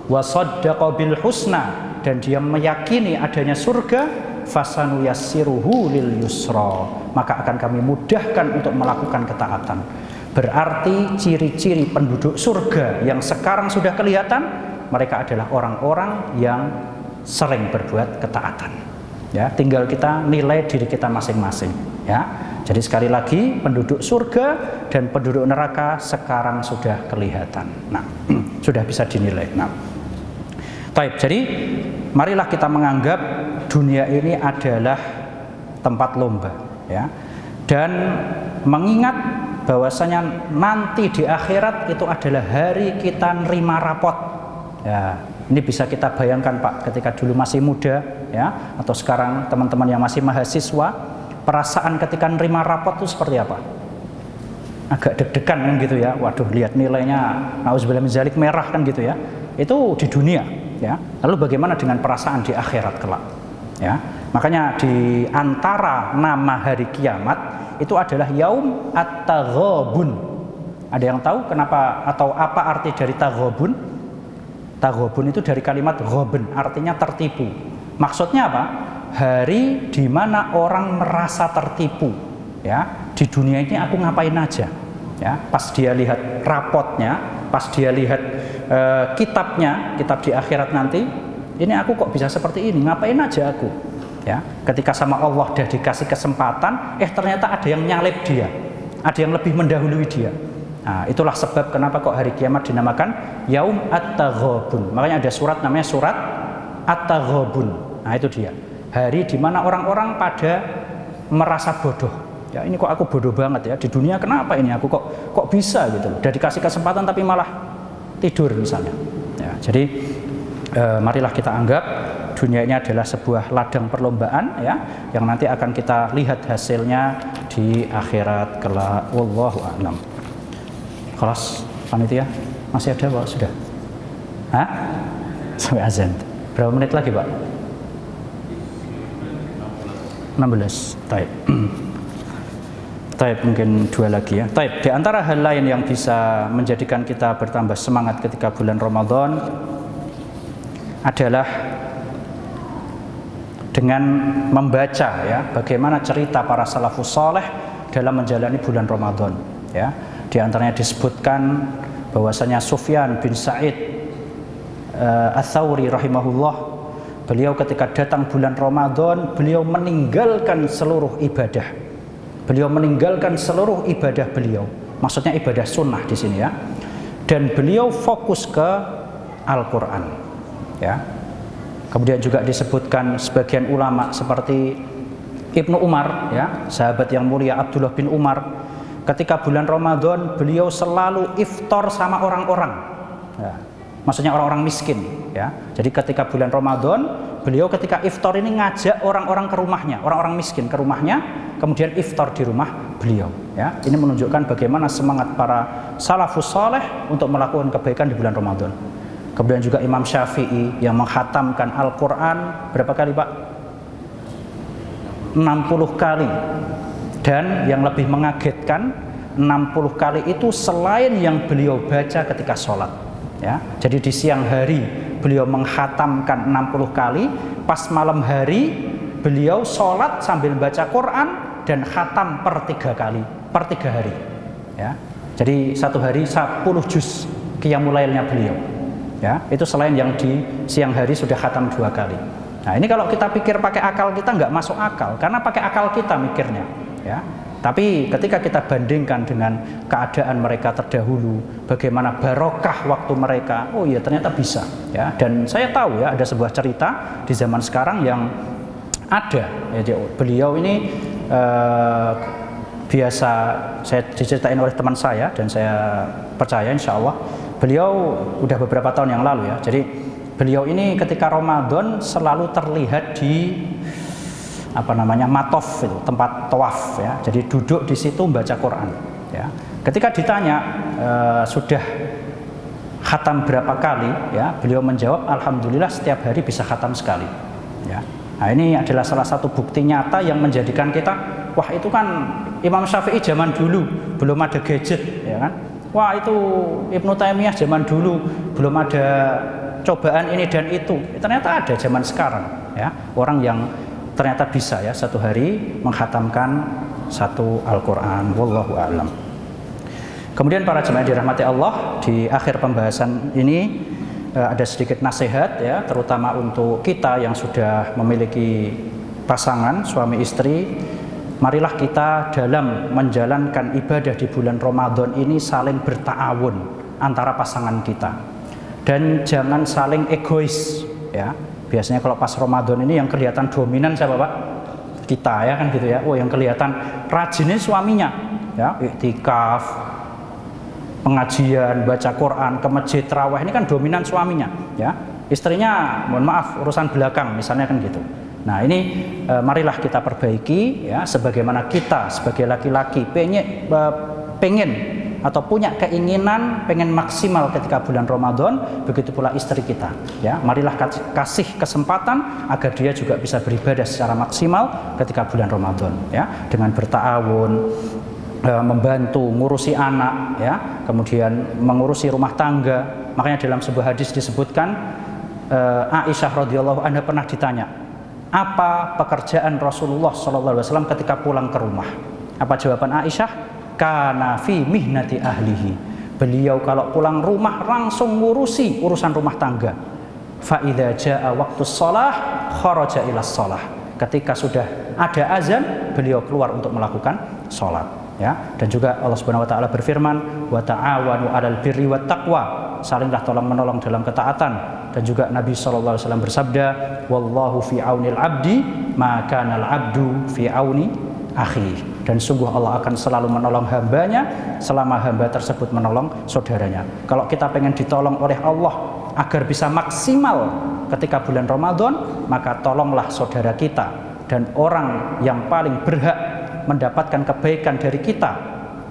wa saddaqa bil husna, dan dia meyakini adanya surga, fasanuyassiruhu lil yusra, maka akan kami mudahkan untuk melakukan ketaatan. Berarti ciri-ciri penduduk surga yang sekarang sudah kelihatan, mereka adalah orang-orang yang sering berbuat ketaatan ya. Tinggal kita nilai diri kita masing-masing ya. Jadi sekali lagi, penduduk surga dan penduduk neraka sekarang sudah kelihatan. Nah sudah bisa dinilai. Nah baik, jadi marilah kita menganggap dunia ini adalah tempat lomba ya, dan mengingat bahwasanya nanti di akhirat itu adalah hari kita nerima rapot ya. Ini bisa kita bayangkan Pak, ketika dulu masih muda ya, atau sekarang teman-teman yang masih mahasiswa, perasaan ketika nerima rapot itu seperti apa? Agak deg-degan kan gitu ya, waduh lihat nilainya nauzubillah min dzalik merah kan gitu ya. Itu di dunia ya. Lalu bagaimana dengan perasaan di akhirat kelak ya? Makanya di antara nama hari kiamat itu adalah yaum at-taghabun. Ada yang tahu kenapa atau apa arti dari taghabun? Taghabun itu dari kalimat ghabun, artinya tertipu. Maksudnya apa? Hari di mana orang merasa tertipu ya. Di dunia ini aku ngapain aja ya. Pas dia lihat rapotnya, pas dia lihat kitabnya, kitab di akhirat nanti, ini aku kok bisa seperti ini, ngapain aja aku ya. Ketika sama Allah udah dikasih kesempatan, ternyata ada yang nyalip dia, ada yang lebih mendahului dia. Nah itulah sebab kenapa kok hari kiamat dinamakan yaum at-taghabun. Makanya ada surat namanya surat at-taghabun. Nah itu dia, hari dimana orang-orang pada merasa bodoh ya. Ini kok aku bodoh banget ya, di dunia kenapa ini aku kok bisa gitu loh, udah dikasih kesempatan tapi malah tidur misalnya ya. Jadi marilah kita anggap dunia ini adalah sebuah ladang perlombaan ya, yang nanti akan kita lihat hasilnya di akhirat kelak. Wallahu a'lam. Kelas panitia masih ada Pak? Sudah? Hah? Sampai azan. Berapa menit lagi Pak? 16. Taib. Taib mungkin 2 lagi ya. Taib. Di antara hal lain yang bisa menjadikan kita bertambah semangat ketika bulan Ramadan adalah dengan membaca ya bagaimana cerita para salafus saleh dalam menjalani bulan Ramadan ya. Di antaranya disebutkan bahwasanya Sufyan bin Sa'id Ats-Tsauri rahimahullah, beliau ketika datang bulan Ramadan, beliau meninggalkan seluruh ibadah. Beliau meninggalkan seluruh ibadah beliau. Maksudnya ibadah sunnah di sini ya. Dan beliau fokus ke Al-Qur'an. Ya. Kemudian juga disebutkan sebagian ulama seperti Ibnu Umar ya, sahabat yang mulia Abdullah bin Umar, ketika bulan Ramadan beliau selalu iftar sama orang-orang. Ya. Maksudnya orang-orang miskin ya. Jadi ketika bulan Ramadan beliau ketika iftar ini ngajak orang-orang ke rumahnya, orang-orang miskin ke rumahnya, kemudian iftar di rumah beliau ya. Ini menunjukkan bagaimana semangat para salafus saleh untuk melakukan kebaikan di bulan Ramadan. Kemudian juga Imam Syafi'i yang menghatamkan Al-Qur'an berapa kali Pak? 60 kali. Dan yang lebih mengagetkan 60 kali itu selain yang beliau baca ketika sholat ya. Jadi di siang hari beliau menghatamkan 60 kali, pas malam hari beliau sholat sambil baca Quran dan khatam per 3 kali, per 3 hari ya. Jadi satu hari 10 juz qiyamul lailnya beliau ya. Itu selain yang di siang hari sudah khatam 2 kali. Nah ini kalau kita pikir pakai akal kita nggak masuk akal, karena pakai akal kita mikirnya ya. Tapi ketika kita bandingkan dengan keadaan mereka terdahulu, bagaimana barokah waktu mereka, oh iya ternyata bisa ya. Dan saya tahu ya ada sebuah cerita di zaman sekarang yang ada ya, beliau ini biasa saya diceritain oleh teman saya dan saya percaya insya Allah beliau udah beberapa tahun yang lalu ya. Jadi beliau ini ketika Ramadan selalu terlihat di matof itu, tempat tawaf ya. Jadi duduk di situ membaca Quran ya. Ketika ditanya sudah khatam berapa kali ya, beliau menjawab alhamdulillah setiap hari bisa khatam sekali ya. Nah ini adalah salah satu bukti nyata yang menjadikan kita, wah itu kan Imam Syafi'i zaman dulu belum ada gadget ya kan. Wah itu Ibnu Taimiyah zaman dulu belum ada cobaan ini dan itu. Ternyata ada zaman sekarang ya, orang yang ternyata bisa ya satu hari menghatamkan satu Al-Quran. Wallahu a'lam. Kemudian para jemaah dirahmati Allah, di akhir pembahasan ini ada sedikit nasihat ya, terutama untuk kita yang sudah memiliki pasangan suami istri. Marilah kita dalam menjalankan ibadah di bulan Ramadan ini saling berta'awun antara pasangan kita, dan jangan saling egois ya. Biasanya kalau pas Ramadan ini yang kelihatan dominan siapa Pak? Kita ya kan gitu ya. Oh yang kelihatan rajinnya suaminya ya, iktikaf, pengajian, baca Quran, ke masjid, tarawih, ini kan dominan suaminya ya. Istrinya mohon maaf urusan belakang misalnya kan gitu. Nah ini marilah kita perbaiki ya, sebagaimana kita sebagai laki-laki pengen atau punya keinginan pengen maksimal ketika bulan Ramadan, begitu pula istri kita ya. Marilah kasih kesempatan agar dia juga bisa beribadah secara maksimal ketika bulan Ramadan ya, dengan berta'awun, membantu ngurusi anak ya, kemudian mengurusi rumah tangga. Makanya dalam sebuah hadis disebutkan Aisyah radhiyallahu anha pernah ditanya, apa pekerjaan Rasulullah SAW ketika pulang ke rumah? Apa jawaban Aisyah? Kana fi mihnati ahlihi. Beliau kalau pulang rumah langsung ngurusi urusan rumah tangga. Fa idza jaa waqtus shalah kharaja ila shalah. Ketika sudah ada azan, beliau keluar untuk melakukan salat ya. Dan juga Allah Subhanahu wa taala berfirman, wa ta'awanu 'alal birri wat taqwa. Salinglah tolong-menolong dalam ketaatan. Dan juga Nabi sallallahu alaihi wasallam bersabda, wallahu fi aunil 'abdi ma kana al-'abdu fi auni akhi. Dan sungguh Allah akan selalu menolong hambanya selama hamba tersebut menolong saudaranya. Kalau kita pengen ditolong oleh Allah agar bisa maksimal ketika bulan Ramadan, maka tolonglah saudara kita. Dan orang yang paling berhak mendapatkan kebaikan dari kita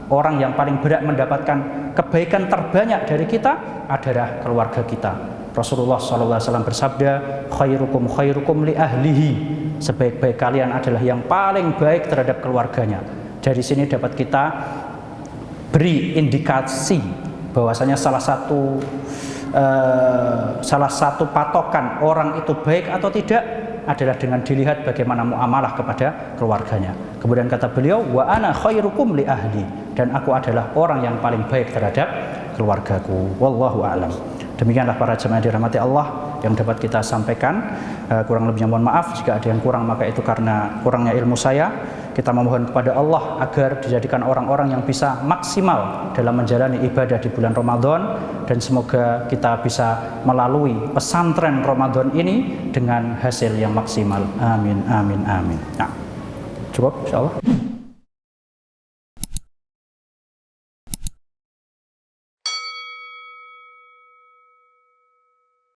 Orang yang paling berat mendapatkan kebaikan terbanyak dari kita adalah keluarga kita. Rasulullah SAW bersabda, khairukum khairukum li ahlihi. Sebaik-baik kalian adalah yang paling baik terhadap keluarganya. Dari sini dapat kita beri indikasi bahwasanya salah satu patokan orang itu baik atau tidak adalah dengan dilihat bagaimana muamalah kepada keluarganya. Kemudian kata beliau, wa ana khairukum li ahli, dan aku adalah orang yang paling baik terhadap keluargaku. Wallahu a'lam. Demikianlah para jemaah dirahmati Allah yang dapat kita sampaikan. Kurang lebihnya mohon maaf jika ada yang kurang, maka itu karena kurangnya ilmu saya. Kita memohon kepada Allah agar dijadikan orang-orang yang bisa maksimal dalam menjalani ibadah di bulan Ramadan, dan semoga kita bisa melalui pesantren Ramadan ini dengan hasil yang maksimal. Amin amin amin. Nah, cukup insyaallah.